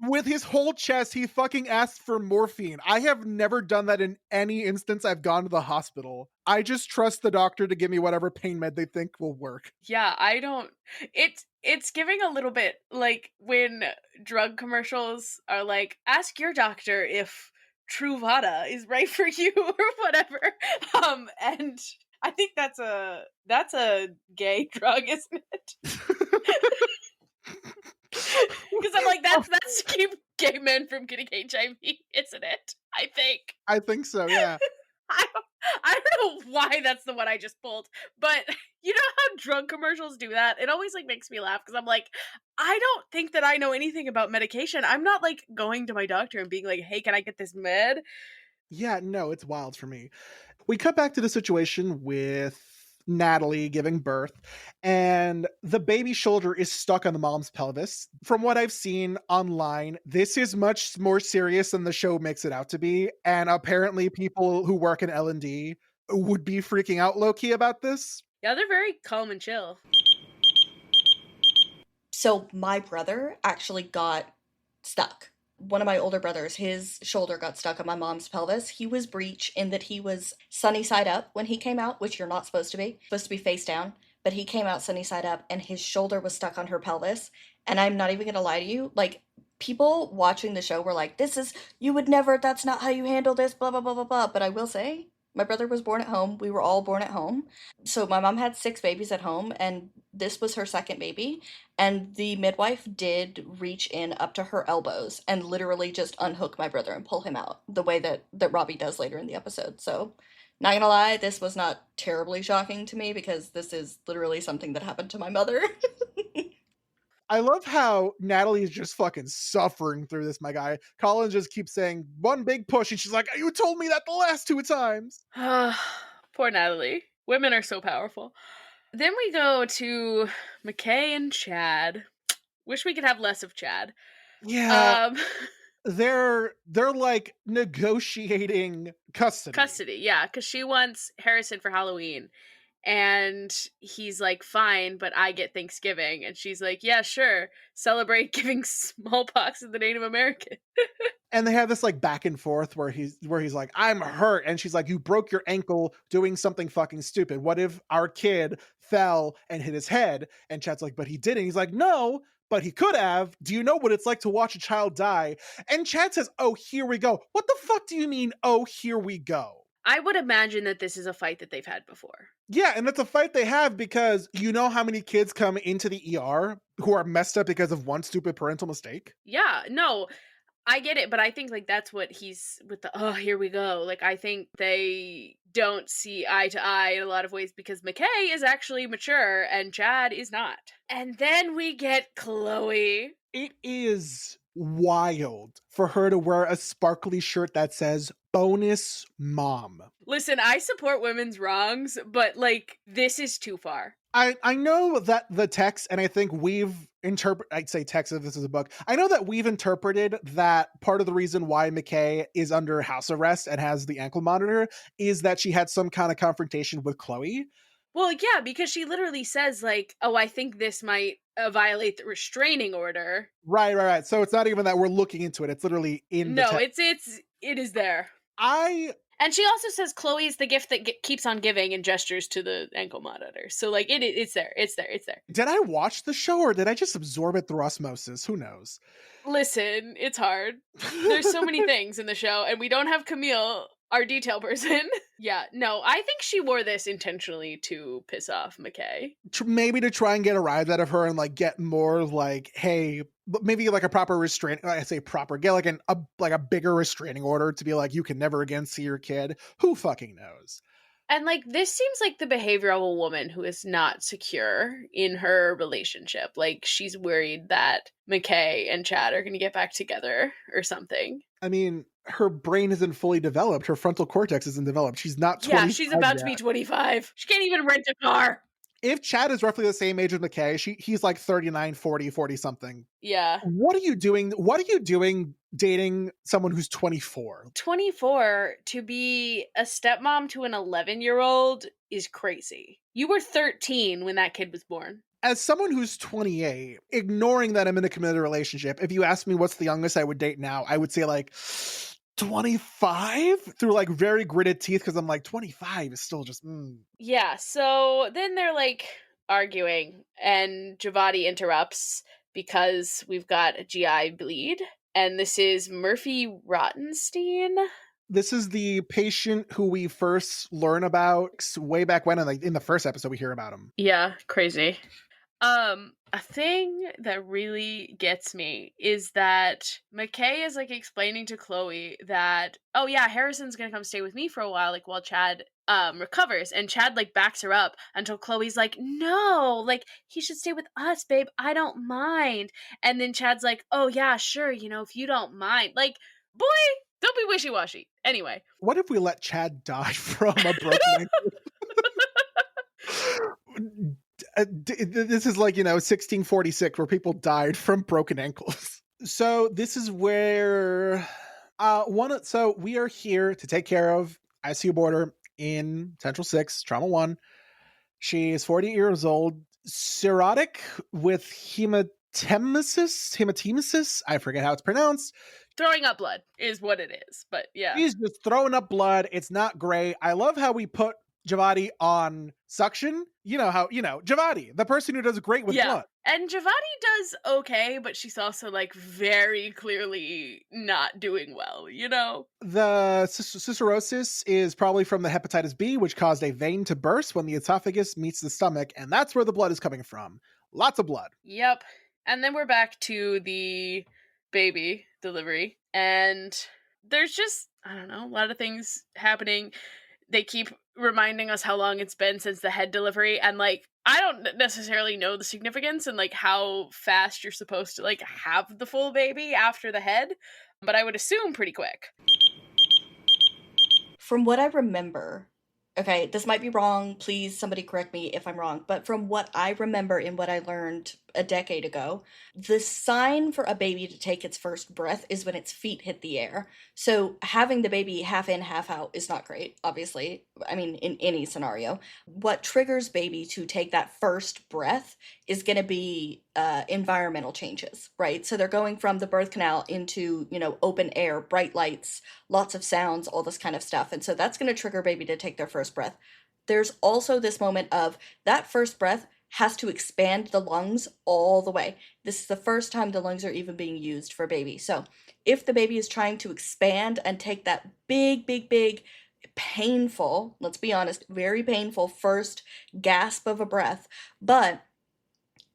With his whole chest, he fucking asked for morphine. I have never done that in any instance I've gone to the hospital. I just trust the doctor to give me whatever pain med they think will work. Yeah, I don't. It's giving a little bit like when drug commercials are like, ask your doctor if Truvada is right for you or whatever. And I think that's a gay drug, isn't it? Because I'm like, that's to keep gay men from getting HIV, isn't it? I think so, yeah. I don't know why that's the one I just pulled, but you know how drug commercials do that? It always makes me laugh because I'm like, I don't think that I know anything about medication. I'm not going to my doctor and being like, hey, can I get this med? Yeah, no, it's wild for me. We cut back to the situation with Natalie giving birth, and the baby shoulder is stuck on the mom's pelvis. From what I've seen online, this is much more serious than the show makes it out to be, and apparently people who work in L&D would be freaking out low-key about this. Yeah, they're very calm and chill. So my brother actually got stuck. One of my older brothers, his shoulder got stuck on my mom's pelvis. He was breech in that he was sunny side up when he came out, which you're not supposed to be. Supposed to be face down, but he came out sunny side up and his shoulder was stuck on her pelvis. And I'm not even going to lie to you, people watching the show were like, you would never, that's not how you handle this, blah, blah, blah, blah, blah. But I will say, my brother was born at home. We were all born at home. So my mom had 6 babies at home, and this was her second baby. And the midwife did reach in up to her elbows and literally just unhook my brother and pull him out the way that Robby does later in the episode. So not gonna lie, this was not terribly shocking to me because this is literally something that happened to my mother. I love how Natalie is just fucking suffering through this, my guy. Colin just keeps saying one big push, and she's like, you told me that the last 2 times. Poor Natalie. Women are so powerful. Then we go to McKay and Chad. Wish we could have less of Chad. Yeah. They're negotiating custody. Custody, yeah, because she wants Harrison for Halloween. And he's like, fine, but I get Thanksgiving. And she's like, yeah, sure. Celebrate giving smallpox to the Native American. And they have this back and forth where he's like, I'm hurt. And she's like, you broke your ankle doing something fucking stupid. What if our kid fell and hit his head? And Chad's like, but he didn't. He's like, no, but he could have. Do you know what it's like to watch a child die? And Chad says, oh, here we go. What the fuck do you mean, oh, here we go? I would imagine that this is a fight that they've had before. Yeah, and it's a fight they have because you know how many kids come into the ER who are messed up because of one stupid parental mistake? Yeah, no, I get it, but I think, like, that's what he's with the, "Oh, here we go." Like, I think they don't see eye to eye in a lot of ways because McKay is actually mature and Chad is not. And then we get Chloe. It is wild for her to wear a sparkly shirt that says bonus mom. Listen, I support women's wrongs, but, like, this is too far. I know that the text, and I think we've I'd say text if this is a book. I know that we've interpreted that part of the reason why McKay is under house arrest and has the ankle monitor is that she had some kind of confrontation with Chloe. Well, yeah, because she literally says, like, "Oh, I think this might, violate the restraining order." Right. So it's not even that we're looking into it. It's literally in the No, text. it is there. I And she also says Chloe is the gift that keeps on giving and gestures to the ankle monitor. So, like, it's there. It's there. It's there. did I watch the show or did I just absorb it through osmosis? Who knows? Listen, it's hard. There's so many things in the show, and we don't have Camille, our detail person. Yeah, no, I think she wore this intentionally to piss off McKay. Maybe to try and get a rise out of her and like get more like, hey, but maybe like a proper restraint. I say proper, get like a bigger restraining order to be like, you can never again see your kid. Who fucking knows? And, like, this seems like the behavior of a woman who is not secure in her relationship. Like, she's worried that McKay and Chad are going to get back together or something. I mean, her brain isn't fully developed. Her frontal cortex isn't developed. She's not 25 Yeah, she's about to be yet. 25. She can't even rent a car. If Chad is roughly the same age as McKay, he's like 39, 40 something. Yeah. What are you doing? What are you doing dating someone who's 24? 24 to be a stepmom to an 11-year-old is crazy. You were 13 when that kid was born. As someone who's 28, ignoring that I'm in a committed relationship, if you ask me what's the youngest I would date now, I would say like 25 through like very gritted teeth because I'm like 25 is still just Yeah, so then they're like arguing, and Javadi interrupts because we've got a GI bleed, and this is Murphy Rottenstein. This is the patient who we first learn about way back when, like in the first episode we hear about him. Yeah, crazy. A thing that really gets me is that McKay is like explaining to Chloe that, oh yeah, Harrison's gonna come stay with me for a while, like while Chad recovers, and Chad like backs her up until Chloe's like, no, like he should stay with us, babe. I don't mind. And then Chad's like, oh yeah, sure, if you don't mind. Like, boy, don't be wishy-washy. Anyway. What if we let Chad die from a broken ankle? This is like 1646 where people died from broken ankles. So this is where so we are here to take care of ICU boarder in Central 6 Trauma 1. She is 40 years old, cirrhotic with hematemesis, I forget how it's pronounced. Throwing up blood is what it is, but yeah. She's just throwing up blood. It's not great. I love how we put Javadi on suction. Javadi, the person who does great with blood. And Javadi does okay, but she's also like very clearly not doing well, The cirrhosis is probably from the hepatitis B, which caused a vein to burst when the esophagus meets the stomach, and that's where the blood is coming from. Lots of blood. Yep. And then we're back to the baby delivery, and there's just, I don't know, a lot of things happening. They keep reminding us how long it's been since the head delivery, and like I don't necessarily know the significance and like how fast you're supposed to like have the full baby after the head, but I would assume pretty quick. From what I remember, okay, this might be wrong, please somebody correct me if I'm wrong, but from what I remember and what I learned a decade ago, the sign for a baby to take its first breath is when its feet hit the air. So having the baby half in, half out is not great, obviously. I mean, in any scenario. What triggers baby to take that first breath is going to be environmental changes, right? So they're going from the birth canal into, open air, bright lights, lots of sounds, all this kind of stuff. And so that's going to trigger baby to take their first breath. There's also this moment of that first breath has to expand the lungs all the way. This is the first time the lungs are even being used for baby. So if the baby is trying to expand and take that big, big, big Painful, let's be honest, very painful first gasp of a breath, but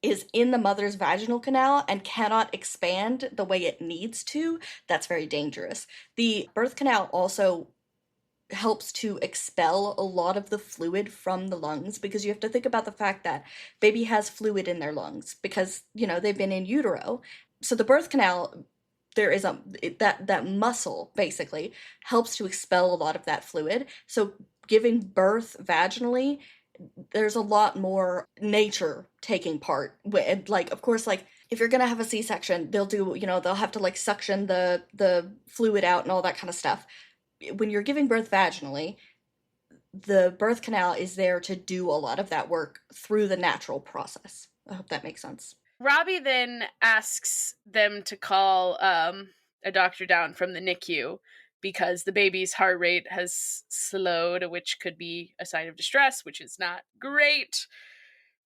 is in the mother's vaginal canal and cannot expand the way it needs to, that's very dangerous. The birth canal also helps to expel a lot of the fluid from the lungs, because you have to think about the fact that baby has fluid in their lungs because, they've been in utero. So the birth canal, there is that muscle basically helps to expel a lot of that fluid. So giving birth vaginally, there's a lot more nature taking part. Like, of course, like if you're gonna have a C-section, they'll have to like suction the fluid out and all that kind of stuff. When you're giving birth vaginally, the birth canal is there to do a lot of that work through the natural process. I hope that makes sense. Robby then asks them to call a doctor down from the NICU because the baby's heart rate has slowed, which could be a sign of distress, which is not great.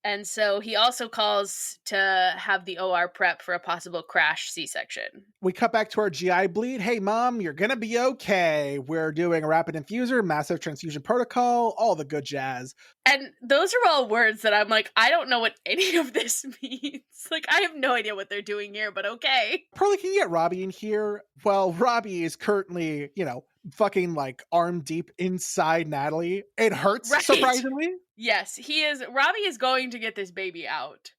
And so he also calls to have the OR prep for a possible crash C-section. We cut back to our GI bleed. Hey, mom, you're going to be okay. We're doing a rapid infuser, massive transfusion protocol, all the good jazz. And those are all words that I'm like, I don't know what any of this means. Like, I have no idea what they're doing here, but okay. Probably can get Robby in here. Well, Robby is currently, fucking like arm deep inside Natalie. It hurts, Right. surprisingly. Yes, he is. Robby is going to get this baby out.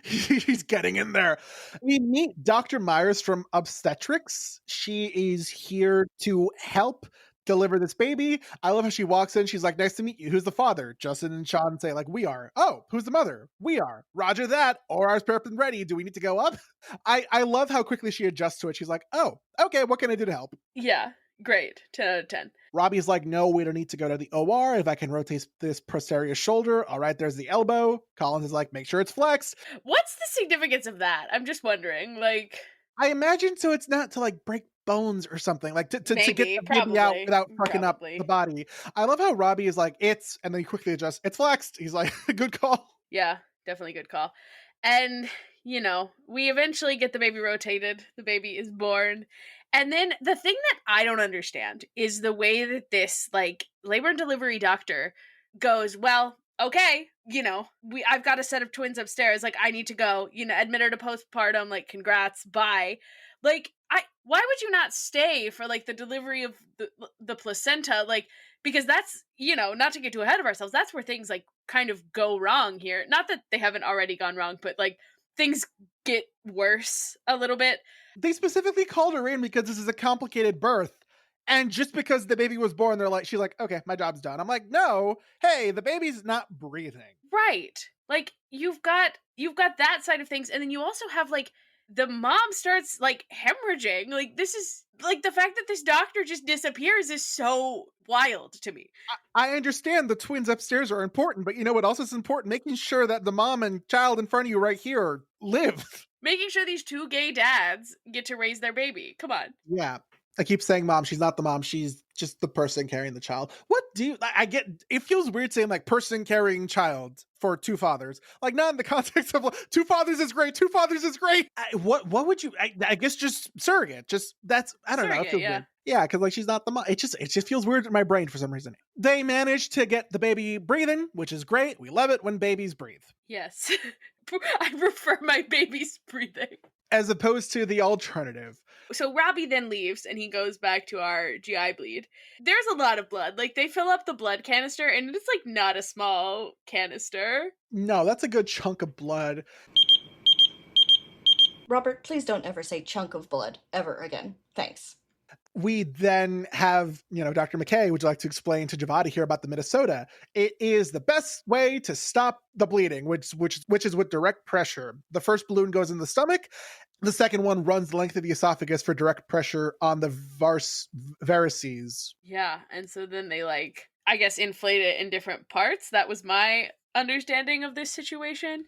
He's getting in there. We meet Dr. Myers from obstetrics. She is here to help deliver this baby. I love how she walks in. She's like, nice to meet you. Who's the father? Justin and Sean say, like, we are. Oh, who's the mother? We are. Roger that. OR's prepped and ready. Do we need to go up? I love how quickly she adjusts to it. She's like, oh, okay, what can I do to help? Yeah, great. 10 out of 10. Robby's like, no, we don't need to go to the OR. If I can rotate this posterior shoulder, all right, there's the elbow. Collins is like, make sure it's flexed. What's the significance of that? I'm just wondering. Like, I imagine so it's not to like break bones or something, like to maybe, get the probably, baby out without fucking probably. up the body. I love how Robby is like, it's, and then he quickly adjusts, it's flexed. He's like, good call. Yeah, definitely good call. And, we eventually get the baby rotated. The baby is born. And then the thing that I don't understand is the way that this, like, labor and delivery doctor goes, well, okay, I've got a set of twins upstairs. Like, I need to go, admit her to postpartum. Like, congrats, bye. Like, why would you not stay for like the delivery of the placenta? Like, because that's, not to get too ahead of ourselves, that's where things like kind of go wrong here. Not that they haven't already gone wrong, but like things get worse a little bit. They specifically called her in because this is a complicated birth. And just because the baby was born, she's like, okay, my job's done. I'm like, no, hey, the baby's not breathing. Right. Like you've got that side of things. And then you also have like the mom starts like hemorrhaging. Like this is like the fact that this doctor just disappears is so wild to me. I understand the twins upstairs are important, but you know what else is important? Making sure that the mom and child in front of you right here live. Making sure these two gay dads get to raise their baby. Come on. Yeah. I keep saying mom, she's not the mom, she's just the person carrying the child. What do you, I get, it feels weird saying like person carrying child for two fathers. Like not in the context of two fathers is great, two fathers is great. What would you, I guess just surrogate, just that's, I don't know. It feels weird. Yeah, because like she's not the mom. It just feels weird in my brain for some reason. They managed to get the baby breathing, which is great. We love it when babies breathe. Yes. I prefer my babies breathing. As opposed to the alternative. So Robby then leaves and he goes back to our GI bleed. There's a lot of blood. Like they fill up the blood canister and it's like not a small canister. No, that's a good chunk of blood. Robert, please don't ever say chunk of blood ever again. Thanks. We then have, Dr. McKay, would you like to explain to Javadi here about the Minnesota? It is the best way to stop the bleeding, which is with direct pressure. The first balloon goes in the stomach. The second one runs the length of the esophagus for direct pressure on the varices. Yeah, and so then they I guess inflate it in different parts. That was my understanding of this situation.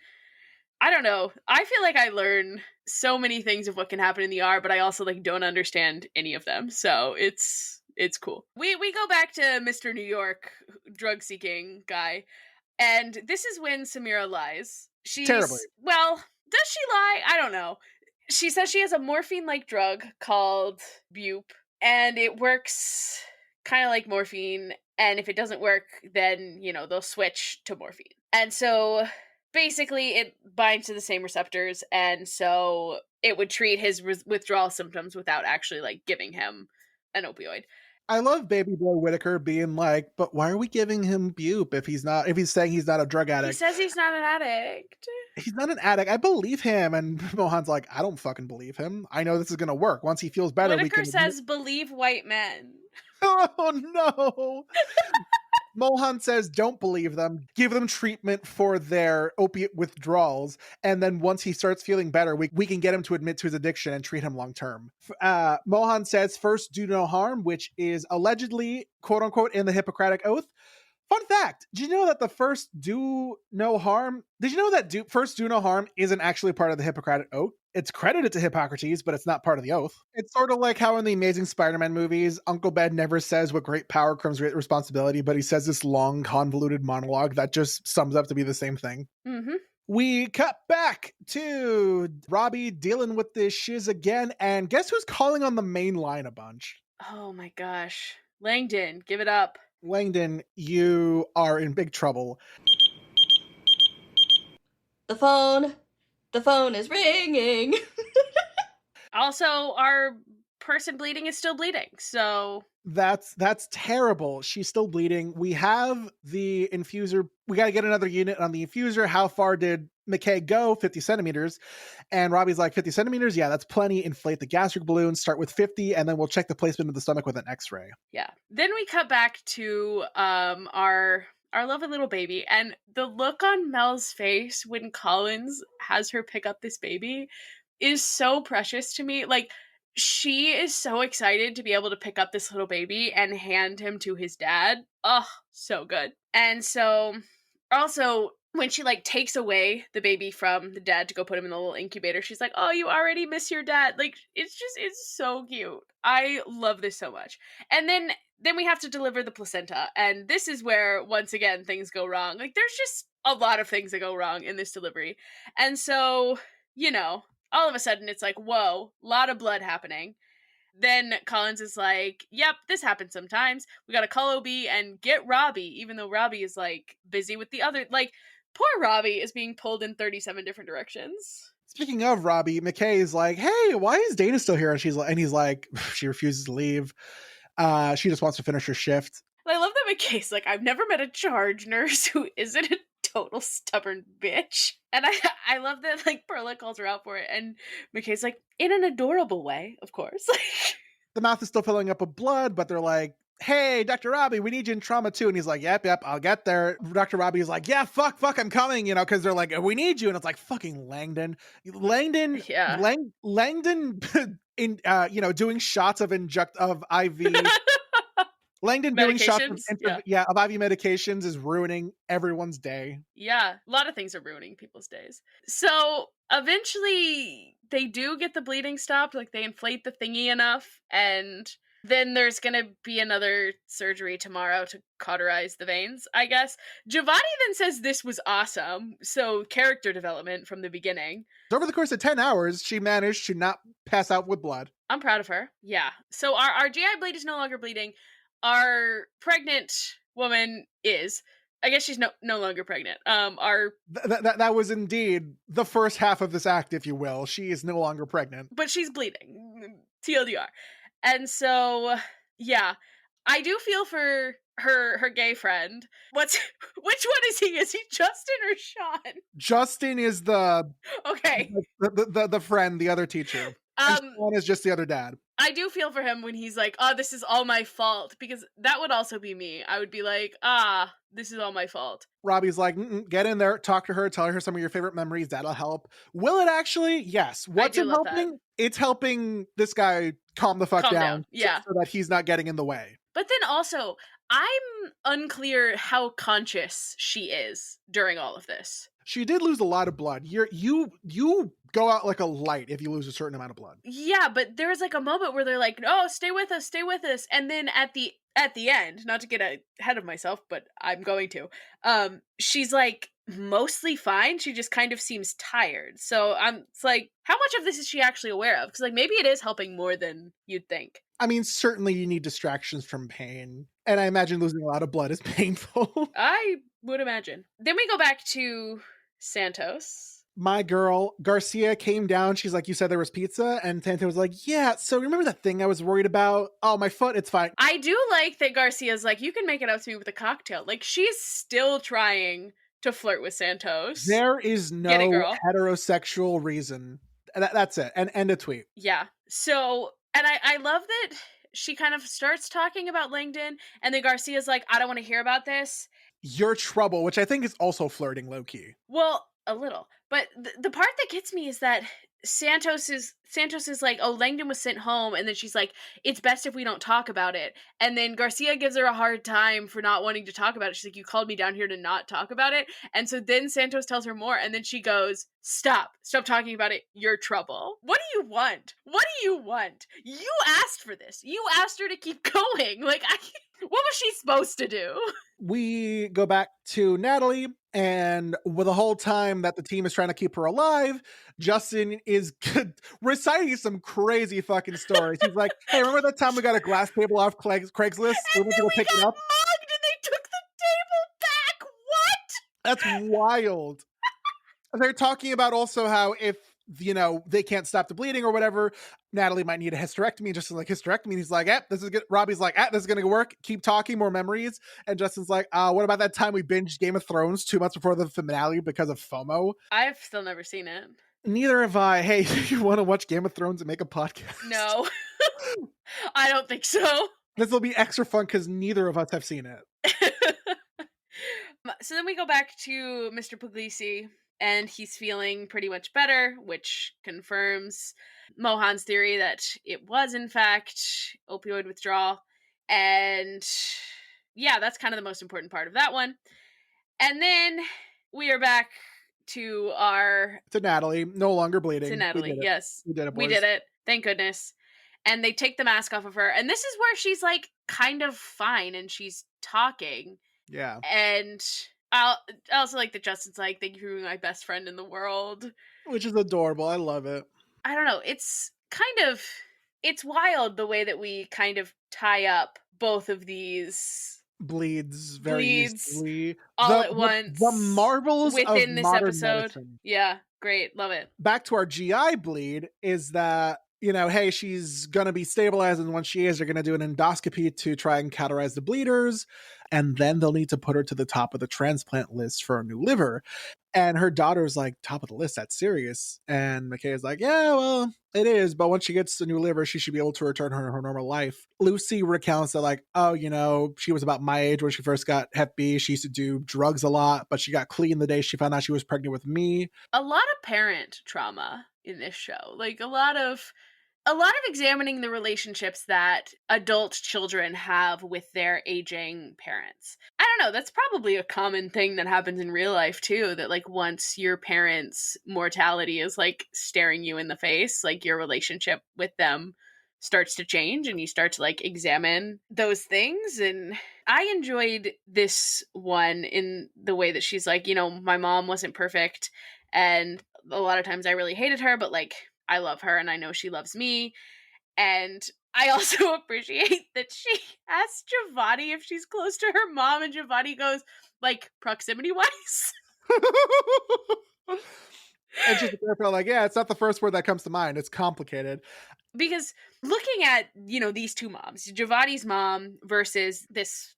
I don't know. I feel like I learn so many things of what can happen in the ER, but I also don't understand any of them. So it's cool. We go back to Mr. New York, drug seeking guy, and this is when Samira lies. She's terribly. Well, does she lie? I don't know. She says she has a morphine-like drug called Bupe, and it works kind of like morphine. And if it doesn't work, then, they'll switch to morphine. And so basically it binds to the same receptors. And so it would treat his withdrawal symptoms without actually like giving him an opioid. I love Baby Boy Whitaker being like, but why are we giving him bupe if he's saying he's not a drug He addict? says he's not an addict. He's not an addict. I believe him. And Mohan's like, I don't fucking believe him. I know this is going to work. Once he feels better, Whitaker says, believe white men. Oh no. Mohan says, don't believe them. Give them treatment for their opiate withdrawals. And then once he starts feeling better, we can get him to admit to his addiction and treat him long term. Mohan says, first, do no harm, which is allegedly, quote unquote, in the Hippocratic Oath. Fun fact, did you know that the first do no harm, first do no harm isn't actually part of the Hippocratic Oath? It's credited to Hippocrates, but it's not part of the oath. It's sort of like how in the Amazing Spider-Man movies, Uncle Ben never says with great power comes great responsibility, but he says this long, convoluted monologue that just sums up to be the same thing. Mm-hmm. We cut back to Robby dealing with this shiz again, and guess who's calling on the main line a bunch? Oh my gosh. Langdon, give it up. Langdon, you are in big trouble. The phone is ringing. Also, our person bleeding is still bleeding, so that's terrible. She's still bleeding. We have the infuser. We got to get another unit on the infuser. How far did McKay go? 50 centimeters. And Robbie's like, 50 centimeters? Yeah, that's plenty. Inflate the gastric balloon, start with 50, and then we'll check the placement of the stomach with an x-ray. Yeah. Then we cut back to our lovely little baby, and the look on Mel's face when Collins has her pick up this baby is so precious to me. Like, she is so excited to be able to pick up this little baby and hand him to his dad. Oh, so good. And so also when she like takes away the baby from the dad to go put him in the little incubator, she's like, oh, you already miss your dad. Like, it's so cute. I love this so much. And then we have to deliver the placenta. And this is where, once again, things go wrong. Like, there's just a lot of things that go wrong in this delivery. And so, all of a sudden it's like, whoa, a lot of blood happening. Then Collins is like, yep, this happens sometimes. We gotta call OB and get Robby, even though Robby is like busy with the other, like, poor Robby is being pulled in 37 different directions. Speaking of Robby, McKay is like, hey, why is Dana still here? And he's like, she refuses to leave. She just wants to finish her shift. And I love that McKay's like, I've never met a charge nurse who isn't a total stubborn bitch. And I love that, like, Perla calls her out for it, and McKay's like, in an adorable way, of course. The mouth is still filling up with blood, but they're like, hey, Dr. Robby, we need you in trauma too. And he's like, yep, I'll get there. Dr. Robby is like, yeah, fuck, I'm coming, because they're like, we need you. And it's like, fucking Langdon, Yeah. Langdon in, doing shots of IV. Langdon doing shots of IV medications is ruining everyone's day. Yeah, a lot of things are ruining people's days. So eventually they do get the bleeding stopped, like they inflate the thingy enough, and then there's gonna be another surgery tomorrow to cauterize the veins, I guess. Giovanni then says this was awesome, so character development from the beginning. Over the course of 10 hours, she managed to not pass out with blood. I'm proud of her. Yeah. So our GI bleed is no longer bleeding. Our pregnant woman is. I guess she's no longer pregnant. That was indeed the first half of this act, if you will. She is no longer pregnant. But she's bleeding. TLDR. And so, yeah. I do feel for her gay friend. Which one is he? Is he Justin or Sean? Justin is the friend, the other teacher. Sean is just the other dad. I do feel for him when he's like, oh, this is all my fault, because that would also be me. I would be like, this is all my fault. Robby's like, get in there, talk to her, tell her some of your favorite memories. That'll help. Will it actually? Yes. What's it helping? That. It's helping this guy calm the fuck down. Yeah. So that he's not getting in the way. But then also, I'm unclear how conscious she is during all of this. She did lose a lot of blood. You go out like a light if you lose a certain amount of blood. Yeah, but there was like a moment where they're like, "Oh, stay with us," and then at the end, not to get ahead of myself, but I'm going to. She's like mostly fine. She just kind of seems tired. So it's like, how much of this is she actually aware of? Because like maybe it is helping more than you'd think. I mean, certainly you need distractions from pain, and I imagine losing a lot of blood is painful. I would imagine. Then we go back to Santos. My girl, Garcia, came down. She's like, "You said there was pizza?" And Tante was like, "Yeah, so remember that thing I was worried about? Oh, my foot, it's fine." I do like that Garcia's like, you can make it up to me with a cocktail. Like, she's still trying to flirt with Santos. There is Get it, no girl. heterosexual reason. That's it. And end a tweet. Yeah. So, and I love that she kind of starts talking about Langdon, and then Garcia's like, I don't want to hear about this. Your trouble, which I think is also flirting low key. Well, a little. But the part that gets me is that Santos is like, oh, Langdon was sent home, and then she's like, it's best if we don't talk about it. And then Garcia gives her a hard time for not wanting to talk about it. She's like, you called me down here to not talk about it. And so then Santos tells her more, and then she goes, stop talking about it. You're trouble. What do you want? What do you want? You asked for this. You asked her to keep going. Like, what was she supposed to do? We go back to Natalie, and with the whole time that the team is trying to keep her alive, Justin is reciting some crazy fucking stories. He's like, "Hey, remember that time we got a glass table off Craigslist? We And went to then go we pick it got up." mugged and they took the table back. What? That's wild. They're talking about also how if they can't stop the bleeding or whatever, Natalie might need a hysterectomy. Justin's like, hysterectomy. He's like, this is good. Robbie's like, this is gonna work. Keep talking, more memories. And Justin's like, what about that time we binged Game of Thrones 2 months before the finale because of FOMO? I've still never seen it. Neither have I. Hey, you want to watch Game of Thrones and make a podcast? No. I don't think so. This will be extra fun because neither of us have seen it. So then we go back to Mr. Puglisi, and he's feeling pretty much better, which confirms Mohan's theory that it was, in fact, opioid withdrawal. And yeah, that's kind of the most important part of that one. And then we are back to Natalie, no longer bleeding. To Natalie, yes. We did it, boys. We did it. Thank goodness. And they take the mask off of her. And this is where she's like kind of fine and she's talking. Yeah. And I also like that Justin's like, thank you for being my best friend in the world. Which is adorable. I love it. I don't know. It's wild the way that we kind of tie up both of these bleeds very easily all at once. The marvels within of this modern episode. Medicine. Yeah, great. Love it. Back to our GI bleed is that, hey, she's going to be stabilized. And once she is, they're going to do an endoscopy to try and cauterize the bleeders. And then they'll need to put her to the top of the transplant list for a new liver. And her daughter's like, top of the list, that's serious. And McKay's like, yeah, well, it is. But once she gets the new liver, she should be able to return her normal life. Lucy recounts that like, she was about my age when she first got Hep B. She used to do drugs a lot, but she got clean the day she found out she was pregnant with me. A lot of parent trauma in this show. Like a lot of examining the relationships that adult children have with their aging parents. I don't know, that's probably a common thing that happens in real life too, that like once your parents' mortality is like staring you in the face, like your relationship with them starts to change and you start to like examine those things. And I enjoyed this one in the way that she's like, my mom wasn't perfect and a lot of times I really hated her, but like I love her and I know she loves me. And I also appreciate that she asked Giovanni if she's close to her mom, and Giovanni goes, like, proximity-wise. And she's like, yeah, it's not the first word that comes to mind. It's complicated. Because looking at, these two moms, Giovanni's mom versus this,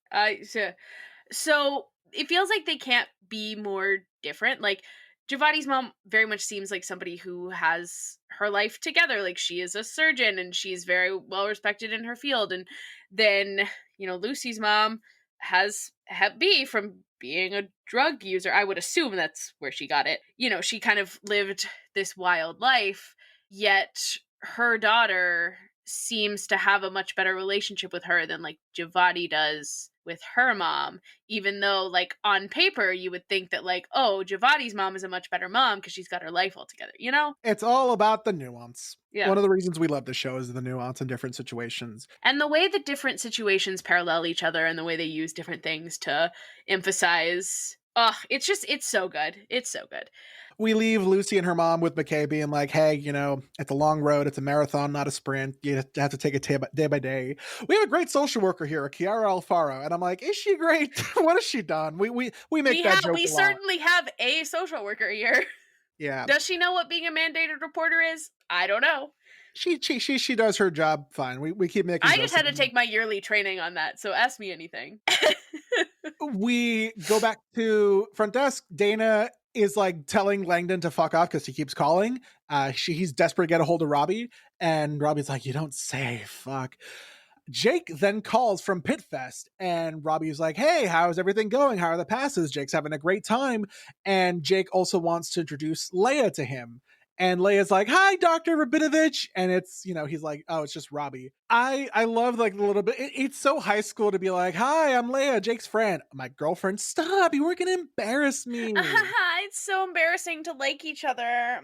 so it feels like they can't be more different. Like, Giovanni's mom very much seems like somebody who has her life together. Like she is a surgeon and she's very well respected in her field. And then, Lucy's mom has Hep B from being a drug user. I would assume that's where she got it. She kind of lived this wild life, yet her daughter seems to have a much better relationship with her than like Giovanni does with her mom, even though like on paper you would think that like, oh, Giovanni's mom is a much better mom because she's got her life all together, It's all about the nuance. Yeah. One of the reasons we love this show is the nuance in different situations. And the way that different situations parallel each other and the way they use different things to emphasize Ugh, it's so good. It's so good. We leave Lucy and her mom with McKay being like, hey, it's a long road. It's a marathon, not a sprint. You have to take it day by day. We have a great social worker here, Kiara Alfaro. And I'm like, is she great? What has she done? We make that joke We a lot. certainly have a social worker here. Yeah. Does she know what being a mandated reporter is? I don't know. She does her job fine. We keep making I jokes just had to about it. take my yearly training on that, so ask me anything. We go back to front desk. Dana is like telling Langdon to fuck off because he keeps calling. He's desperate to get a hold of Robby, and Robbie's like, "You don't say, fuck." Jake then calls from Pit Fest, and Robbie's like, "Hey, how's everything going? How are the passes?" Jake's having a great time, and Jake also wants to introduce Leia to him. And Leia's like, "Hi, Dr. Rabinovich," and it's he's like, "Oh, it's just Robby." I love like a little bit. It's so high school to be like, "Hi, I'm Leia, Jake's friend." My girlfriend, stop! You were gonna embarrass me. It's so embarrassing to like each other.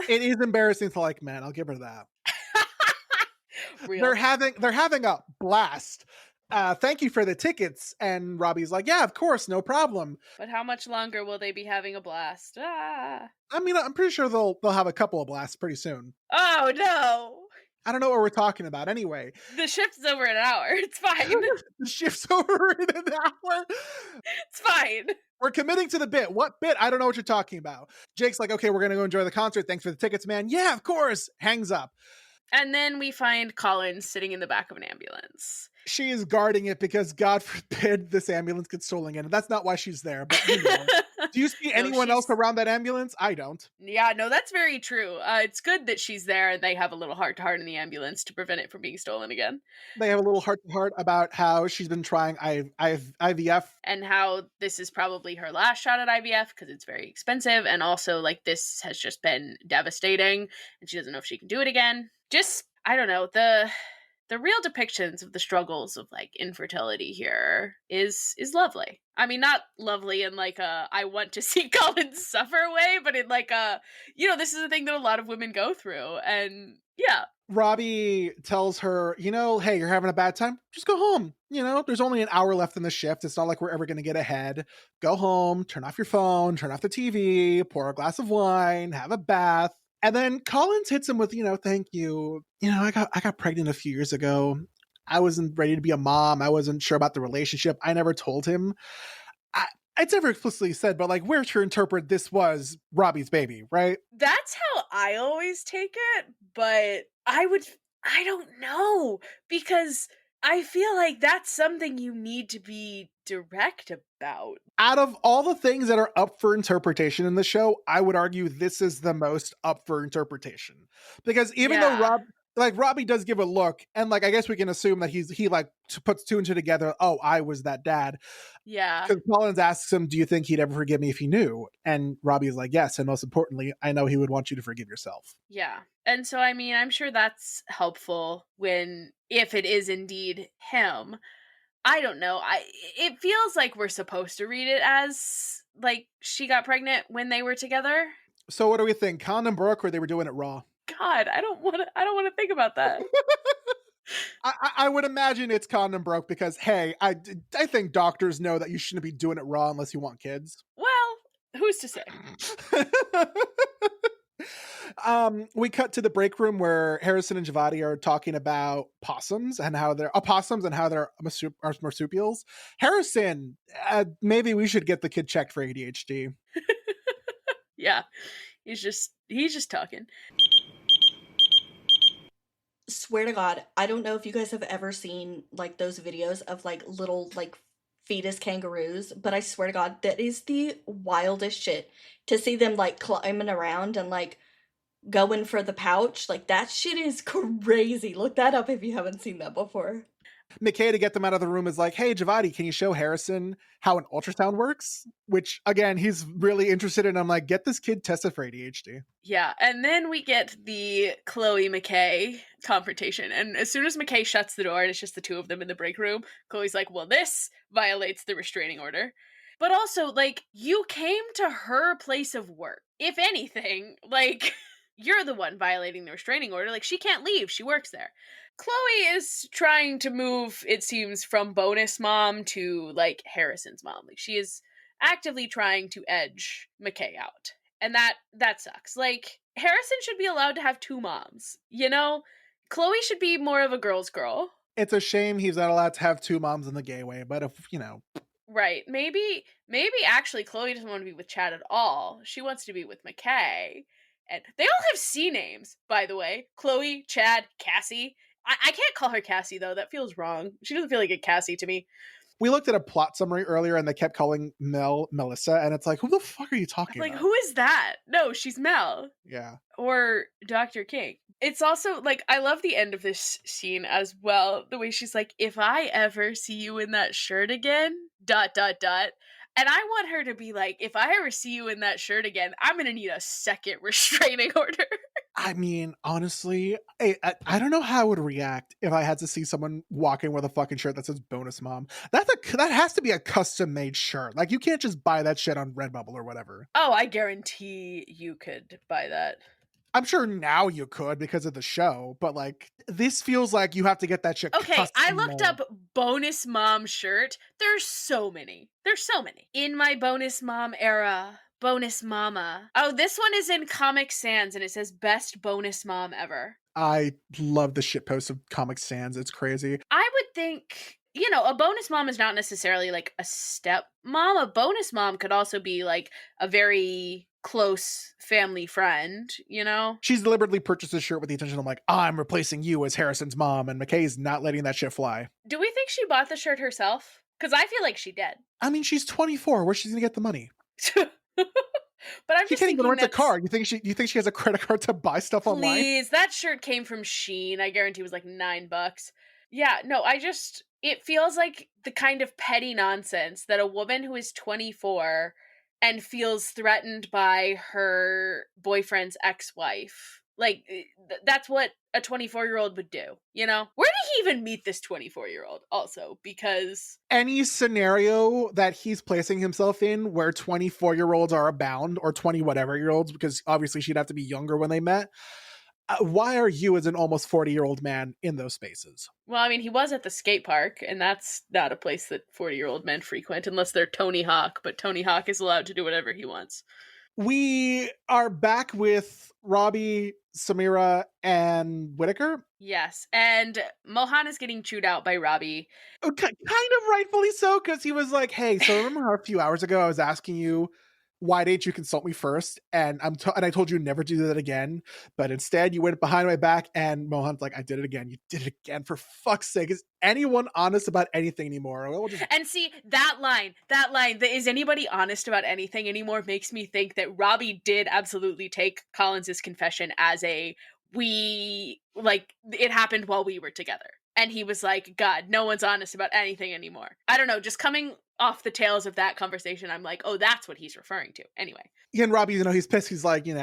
It is embarrassing to like men. I'll give her that. Real. They're having a blast. Thank you for the tickets. And Robbie's like, yeah, of course, no problem. But how much longer will they be having a blast? I mean, I'm pretty sure they'll have a couple of blasts pretty soon. Oh no. I don't know what we're talking about anyway. The shift's over in an hour. It's fine. The shift's over in an hour. It's fine. We're committing to the bit. What bit? I don't know what you're talking about. Jake's like, okay, we're going to go enjoy the concert. Thanks for the tickets, man. Yeah, of course. Hangs up. And then we find Colin sitting in the back of an ambulance. She is guarding it because God forbid this ambulance gets stolen in. That's not why she's there, but Do you see anyone else around that ambulance? I don't. Yeah, no, that's very true. It's good that she's there and they have a little heart-to-heart in the ambulance to prevent it from being stolen again. They have a little heart-to-heart about how she's been trying IVF. And how this is probably her last shot at IVF because it's very expensive. And also, like, this has just been devastating and she doesn't know if she can do it again. Just, I don't know, the real depictions of the struggles of like infertility here is lovely. I mean, not lovely in like a I want to see Colin suffer way, but in like a, this is a thing that a lot of women go through. And yeah. Robby tells her, hey, you're having a bad time? Just go home. There's only an hour left in the shift. It's not like we're ever going to get ahead. Go home, turn off your phone, turn off the TV, pour a glass of wine, have a bath. And then Collins hits him with, thank you. I got pregnant a few years ago. I wasn't ready to be a mom. I wasn't sure about the relationship. I never told him. It's never explicitly said, but like we're to interpret this was Robby's baby, right? That's how I always take it. But I don't know, because I feel like that's something you need to be direct about. Out of all the things that are up for interpretation in the show, I would argue this is the most up for interpretation. Because even though Robby does give a look, and like I guess we can assume that he like puts two and two together. Oh, I was that dad. Yeah. Because Collins asks him, "Do you think he'd ever forgive me if he knew?" And Robbie's like, "Yes, and most importantly, I know he would want you to forgive yourself." Yeah. And so I mean, I'm sure that's helpful if it is indeed him. I don't know. It feels like we're supposed to read it as like she got pregnant when they were together. So what do we think? Condom broke, or they were doing it raw? God, I don't want to think about that. I would imagine it's condom broke because, hey, I think doctors know that you shouldn't be doing it raw unless you want kids. Well, who's to say? We cut to the break room where Harrison and Javadi are talking about possums and how they're marsupials. Harrison, maybe we should get the kid checked for ADHD. Yeah, he's just talking. Swear to God, I don't know if you guys have ever seen like those videos of like little like fetus kangaroos, but I swear to God, that is the wildest shit to see them like climbing around and like going for the pouch. Like that shit is crazy. Look that up if you haven't seen that before. McKay, to get them out of the room, is like, hey, Javadi, can you show Harrison how an ultrasound works? Which, again, he's really interested in. I'm like, get this kid tested for ADHD. Yeah, and then we get the Chloe McKay confrontation. And as soon as McKay shuts the door and it's just the two of them in the break room, Chloe's like, well, this violates the restraining order. But also, like, you came to her place of work. If anything, like, you're the one violating the restraining order. Like, she can't leave. She works there. Chloe is trying to move, it seems, from bonus mom to, like, Harrison's mom. Like, she is actively trying to edge McKay out. And that sucks. Like, Harrison should be allowed to have two moms, you know? Chloe should be more of a girl's girl. It's a shame he's not allowed to have two moms in the gay way, but if, Right. Maybe actually Chloe doesn't want to be with Chad at all. She wants to be with McKay. And they all have C names, by the way. Chloe, Chad, Cassie. I can't call her Cassie though. That feels wrong. She doesn't feel like a Cassie to me. we looked at a plot summary earlier and they kept calling Mel Melissa, and it's like, who the fuck are you I'm talking like, about? who is that? No, she's Mel. Yeah. Or Dr. King. It's also like, I love the end of this scene as well. The way she's like, if I ever see you in that shirt again, ... And I want her to be like, if I ever see you in that shirt again, I'm going to need a second restraining order. I mean, honestly, I don't know how I would react if I had to see someone walking with a fucking shirt that says bonus mom. That has to be a custom made shirt. Like, you can't just buy that shit on Redbubble or whatever. Oh, I guarantee you could buy that. I'm sure now you could because of the show, but like, this feels like you have to get that shit. Okay, I looked custom-made. up bonus mom shirt. There's so many. In my bonus mom era. Bonus mama. Oh, this one is in Comic Sans and it says best bonus mom ever. I love the shitpost of Comic Sans. It's crazy. I would think, a bonus mom is not necessarily like a step mom. A bonus mom could also be like a very close family friend, She's deliberately purchased this shirt with the intention of like, I'm replacing you as Harrison's mom, and McKay's not letting that shit fly. Do we think she bought the shirt herself? Because I feel like she did. I mean, she's 24. Where's she gonna get the money? But I'm She just can't even thinking rent a car. You think she has a credit card to buy stuff online? Please, that shirt came from Shein. I guarantee it was like $9. Yeah, no, it feels like the kind of petty nonsense that a woman who is 24 and feels threatened by her boyfriend's ex-wife. Like, that's what a 24-year-old would do, Where did he even meet this 24-year-old also? Because any scenario that he's placing himself in where 24-year-olds are abound, or 20 whatever year olds, because obviously she'd have to be younger when they met. Why are you, as an almost 40-year-old man, in those spaces? Well, I mean, he was at the skate park, and that's not a place that 40-year-old men frequent unless they're Tony Hawk, but Tony Hawk is allowed to do whatever he wants. We are back with Robby, Samira, and Whitaker. Yes, and Mohan is getting chewed out by Robby. Okay, kind of rightfully so, because he was like, hey, so remember how a few hours ago I was asking you, why didn't you consult me first? And I told you never do that again. But instead, you went behind my back, and Mohan's like, I did it again. You did it again. For fuck's sake. Is anyone honest about anything anymore? And see, that line, is anybody honest about anything anymore, makes me think that Robby did absolutely take Collins's confession as it happened while we were together. And he was like, God, no one's honest about anything anymore. I don't know, just coming off the tails of that conversation, I'm like, oh, that's what he's referring to. Anyway. And Robby, he's pissed. He's like, is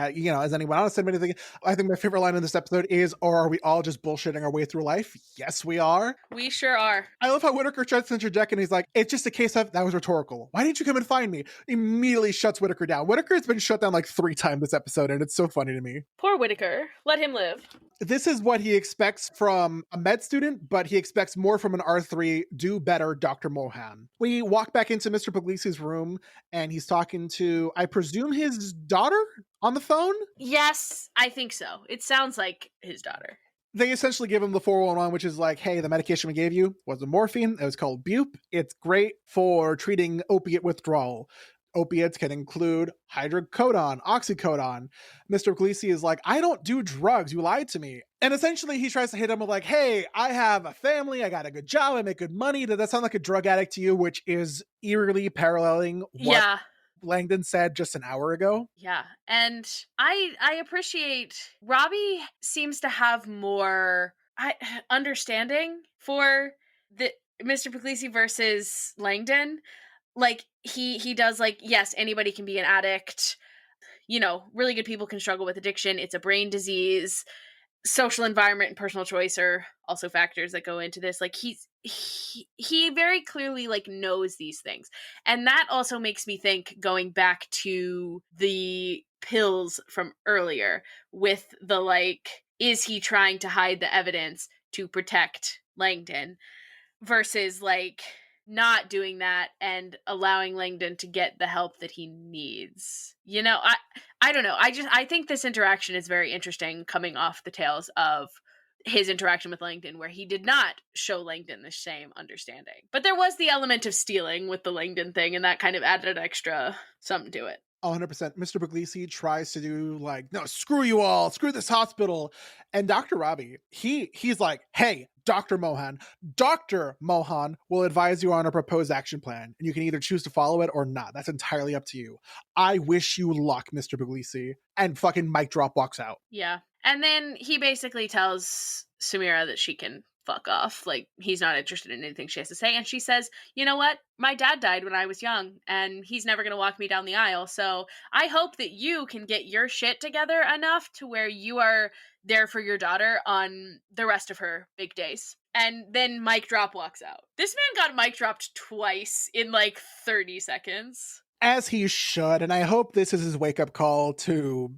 anyone honest about anything? I think my favorite line in this episode is, or are we all just bullshitting our way through life? Yes, we are. We sure are. I love how Whitaker tries to interject, and he's like, it's just a case of, that was rhetorical. Why didn't you come and find me? Immediately shuts Whitaker down. Whitaker has been shut down like 3 times this episode, and it's so funny to me. Poor Whitaker. Let him live. This is what he expects from a med student, but he expects more from an R3, do better, Dr. Mohan. We walk back into Mr. Puglisi's room, and he's talking to, I presume, his daughter on the phone? Yes, I think so. It sounds like his daughter. They essentially give him the 411, which is like, hey, the medication we gave you was a morphine. It was called Bupe. It's great for treating opiate withdrawal. Opiates can include hydrocodone, oxycodone. Mr. Puglisi is like, I don't do drugs. You lied to me. And essentially he tries to hit him with like, hey, I have a family. I got a good job. I make good money. Does that sound like a drug addict to you? Which is eerily paralleling what Langdon said just an hour ago. Yeah. And I appreciate Robby seems to have more understanding for the Mr. Puglisi versus Langdon. Like he does, like, yes, anybody can be an addict. Really good people can struggle with addiction. It's a brain disease. Social environment and personal choice are also factors that go into this. Like he very clearly like knows these things. And that also makes me think, going back to the pills from earlier with the like, is he trying to hide the evidence to protect Langdon versus like, not doing that and allowing Langdon to get the help that he needs. I don't know. I think this interaction is very interesting coming off the tails of his interaction with Langdon, where he did not show Langdon the same understanding. But there was the element of stealing with the Langdon thing, and that kind of added an extra something to it. 100%. Mr. Puglisi tries to do like, no, screw you all, screw this hospital. And Dr. Robby, he's like, hey, Dr. Mohan will advise you on a proposed action plan, and you can either choose to follow it or not. That's entirely up to you. I wish you luck, Mr. Puglisi. And fucking mic drop walks out. Yeah. And then he basically tells Samira that she can fuck off. Like, he's not interested in anything she has to say. And she says, you know what? My dad died when I was young, and he's never going to walk me down the aisle. So I hope that you can get your shit together enough to where you are there for your daughter on the rest of her big days. And then mic drop walks out. This man got mic dropped twice in like 30 seconds. As he should. And I hope this is his wake-up call to,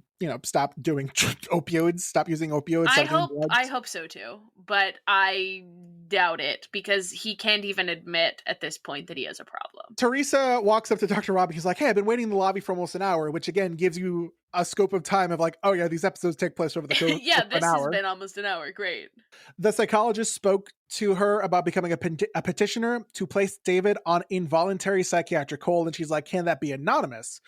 stop doing opioids, stop using opioids. I hope so too, but I doubt it, because he can't even admit at this point that he has a problem. Teresa walks up to Dr. Robby. He's like, hey, I've been waiting in the lobby for almost an hour, which again gives you a scope of time of like, oh yeah, these episodes take place over the course yeah, of this an has hour. been almost an hour. Great. The psychologist spoke to her about becoming a petitioner to place David on involuntary psychiatric hold, and she's like, can that be anonymous?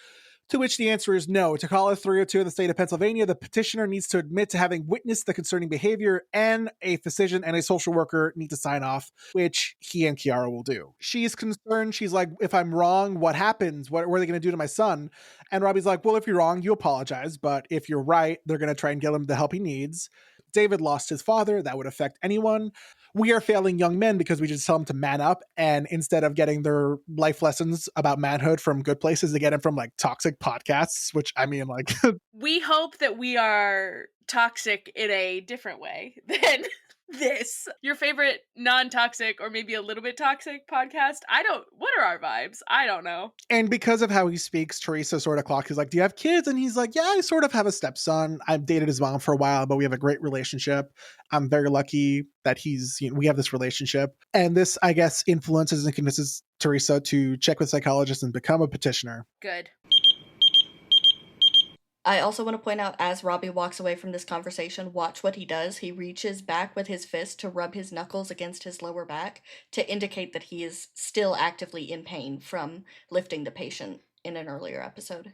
To which the answer is no. To call a 302 in the state of Pennsylvania, the petitioner needs to admit to having witnessed the concerning behavior, and a physician and a social worker need to sign off, which he and Kiara will do. She's concerned. She's like, if I'm wrong, what happens? What are they going to do to my son? And Robbie's like, well, if you're wrong, you apologize. But if you're right, they're going to try and get him the help he needs. David lost his father. That would affect anyone. We are failing young men because we just tell them to man up, and instead of getting their life lessons about manhood from good places, they get them from like toxic podcasts, which I mean, like we hope that we are toxic in a different way than this. Your favorite non-toxic or maybe a little bit toxic podcast? What are our vibes? I don't know. And because of how he speaks, Teresa sort of clocks. He's like, do you have kids? And he's like, yeah, I sort of have a stepson. I've dated his mom for a while, but we have a great relationship. I'm very lucky that we have this relationship. And this, I guess, influences and convinces Teresa to check with psychologists and become a petitioner. Good. I also want to point out, as Robby walks away from this conversation, watch what he does. He reaches back with his fist to rub his knuckles against his lower back to indicate that he is still actively in pain from lifting the patient in an earlier episode.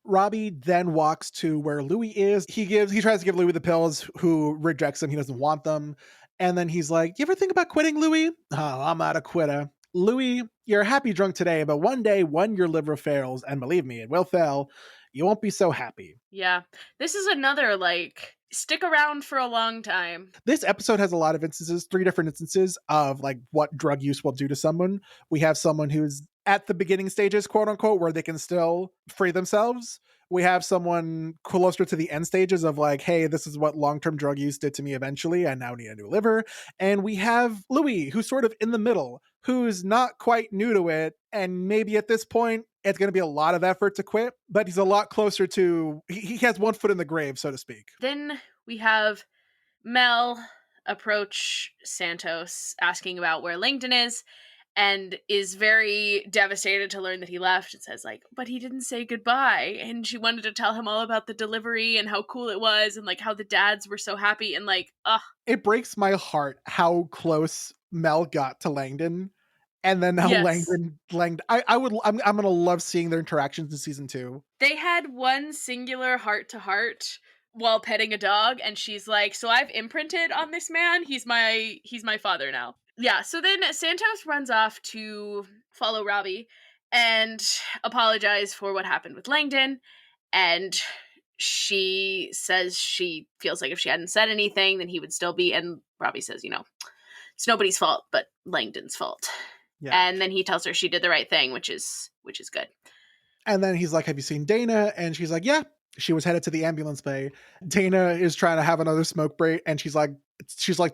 Robby then walks to where Louis is. He tries to give Louis the pills, who rejects them. He doesn't want them. And then he's like, you ever think about quitting, Louis? Oh, I'm not a quitter. Louis, you're happy drunk today, but one day when your liver fails, and believe me, it will fail, you won't be so happy. Yeah. This is another, like, stick around for a long time. This episode has a lot of instances, 3 different instances of like what drug use will do to someone. We have someone who's at the beginning stages, quote unquote, where they can still free themselves. We have someone closer to the end stages of like, hey, this is what long-term drug use did to me eventually. I now need a new liver. And we have Louis, who's sort of in the middle, who's not quite new to it. And maybe at this point, it's going to be a lot of effort to quit, but he's a lot closer to, he has one foot in the grave, so to speak. Then we have Mel approach Santos asking about where Langdon is, and is very devastated to learn that he left. It says like, but he didn't say goodbye. And she wanted to tell him all about the delivery and how cool it was, and like how the dads were so happy, and like, it breaks my heart how close Mel got to Langdon. And then now yes. Langdon, I'm gonna love seeing their interactions in season 2. They had one singular heart to heart while petting a dog, and she's like, so I've imprinted on this man. He's my father now. Yeah, so then Santos runs off to follow Robby and apologize for what happened with Langdon. And she says she feels like if she hadn't said anything, then he would still be. And Robby says, it's nobody's fault but Langdon's fault. Yeah. And then he tells her she did the right thing, which is good. And then he's like, have you seen Dana? And she's like, yeah. She was headed to the ambulance bay. Dana is trying to have another smoke break, and she's like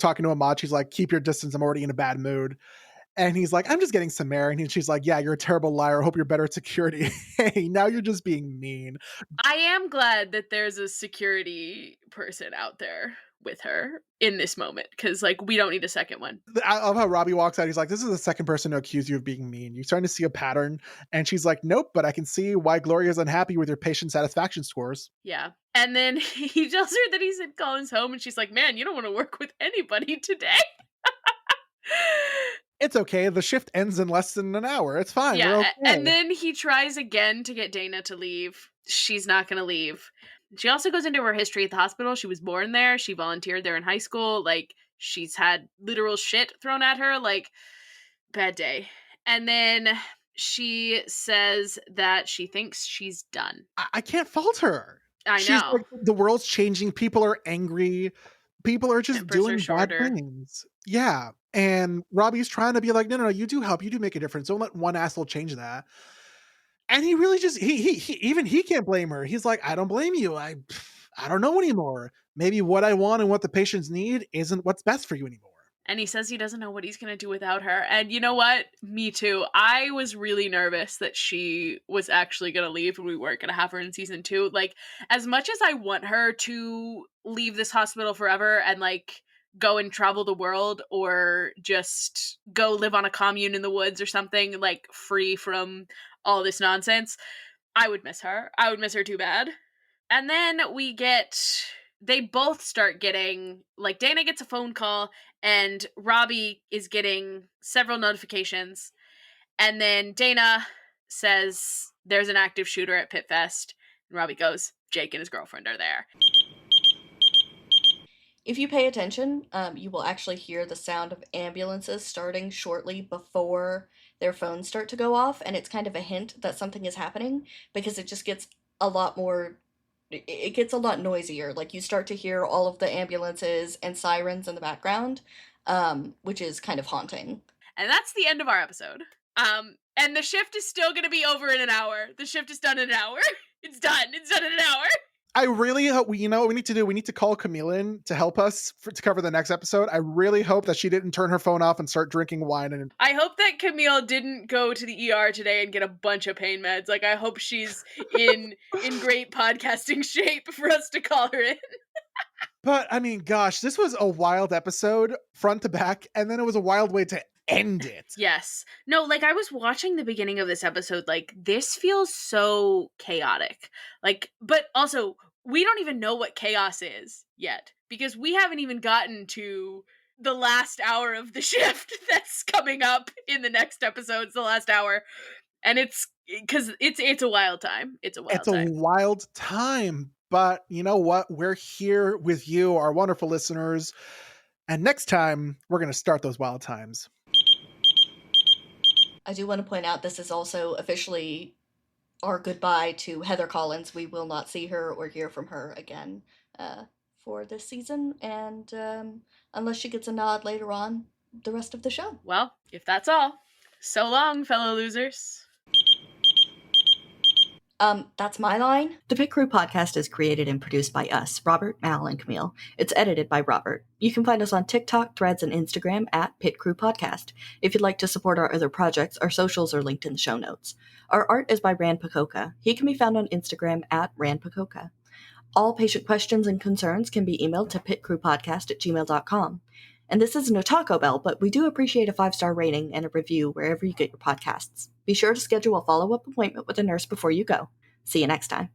talking to Ahmad. She's like, keep your distance. I'm already in a bad mood. And he's like, I'm just getting some air. And she's like, yeah, you're a terrible liar. I hope you're better at security. Hey, now you're just being mean. I am glad that there's a security person out there with her in this moment because, like, we don't need a second one. I love how Robby walks out. He's like, this is the second person to accuse you of being mean. You're starting to see a pattern. And she's like, nope, but I can see why Gloria's unhappy with your patient satisfaction scores. Yeah. And then he tells her that he's in Colin's home, and she's like, man, you don't want to work with anybody today. It's okay. The shift ends in less than an hour. It's fine. Yeah. We're okay. And then he tries again to get Dana to leave. She's not going to leave. She also goes into her history at the hospital. She was born there. She volunteered there in high school. Like, she's had literal shit thrown at her. Like, bad day. And then she says that she thinks she's done. I can't fault her. I She's know. like, the world's changing. People are angry. People are just Tempers are doing bad shorter. things. Yeah. And Robbie's trying to be like, no, you do help. You do make a difference. Don't let one asshole change that. And he really just he can't blame her. He's like, I don't blame you. I don't know anymore. Maybe what I want and what the patients need isn't what's best for you anymore. And he says he doesn't know what he's going to do without her. And you know what? Me too. I was really nervous that she was actually going to leave and we weren't going to have her in season 2. Like, as much as I want her to leave this hospital forever and, like, go and travel the world or just go live on a commune in the woods or something, like, free from all this nonsense, I would miss her. I would miss her too bad. And then they both start getting, like, Dana gets a phone call and Robby is getting several notifications. And then Dana says there's an active shooter at Pitt Fest. And Robby goes, Jake and his girlfriend are there. If you pay attention, you will actually hear the sound of ambulances starting shortly before their phones start to go off. And it's kind of a hint that something is happening because it just gets a lot more... It gets a lot noisier. Like, you start to hear all of the ambulances and sirens in the background, which is kind of haunting. And that's the end of our episode. And the shift is still going to be over in an hour. The shift is done in an hour. It's done. It's done in an hour. I really hope you know what we need to do. We need to call Camille in to help us to cover the next episode. I really hope that she didn't turn her phone off and start drinking wine. And I hope that Camille didn't go to the ER today and get a bunch of pain meds. Like, I hope she's in great podcasting shape for us to call her in. But I mean, gosh, this was a wild episode front to back, and then it was a wild way to end it. Yes. No, like, I was watching the beginning of this episode, like, this feels so chaotic. Like, but also, we don't even know what chaos is yet, because we haven't even gotten to the last hour of the shift that's coming up in the next episode. It's the last hour. And it's because it's a wild time. It's a wild time. But you know what? We're here with you, our wonderful listeners. And next time, we're going to start those wild times. I do want to point out this is also officially our goodbye to Heather Collins. We will not see her or hear from her again for this season. And unless she gets a nod later on, the rest of the show. Well, if that's all, so long, fellow losers. That's my line. The Pitt Crew podcast is created and produced by us, Robert, Mal, and Camille. It's edited by Robert. You can find us on TikTok, Threads, and Instagram at Pitt Crew Podcast. If you'd like to support our other projects, our socials are linked in the show notes. Our art is by Rand Pacoca. He can be found on Instagram at Rand Pacoca. All patient questions and concerns can be emailed to pitcrewpodcast@gmail.com. And this isn't a Taco Bell, but we do appreciate a 5-star rating and a review wherever you get your podcasts. Be sure to schedule a follow-up appointment with a nurse before you go. See you next time.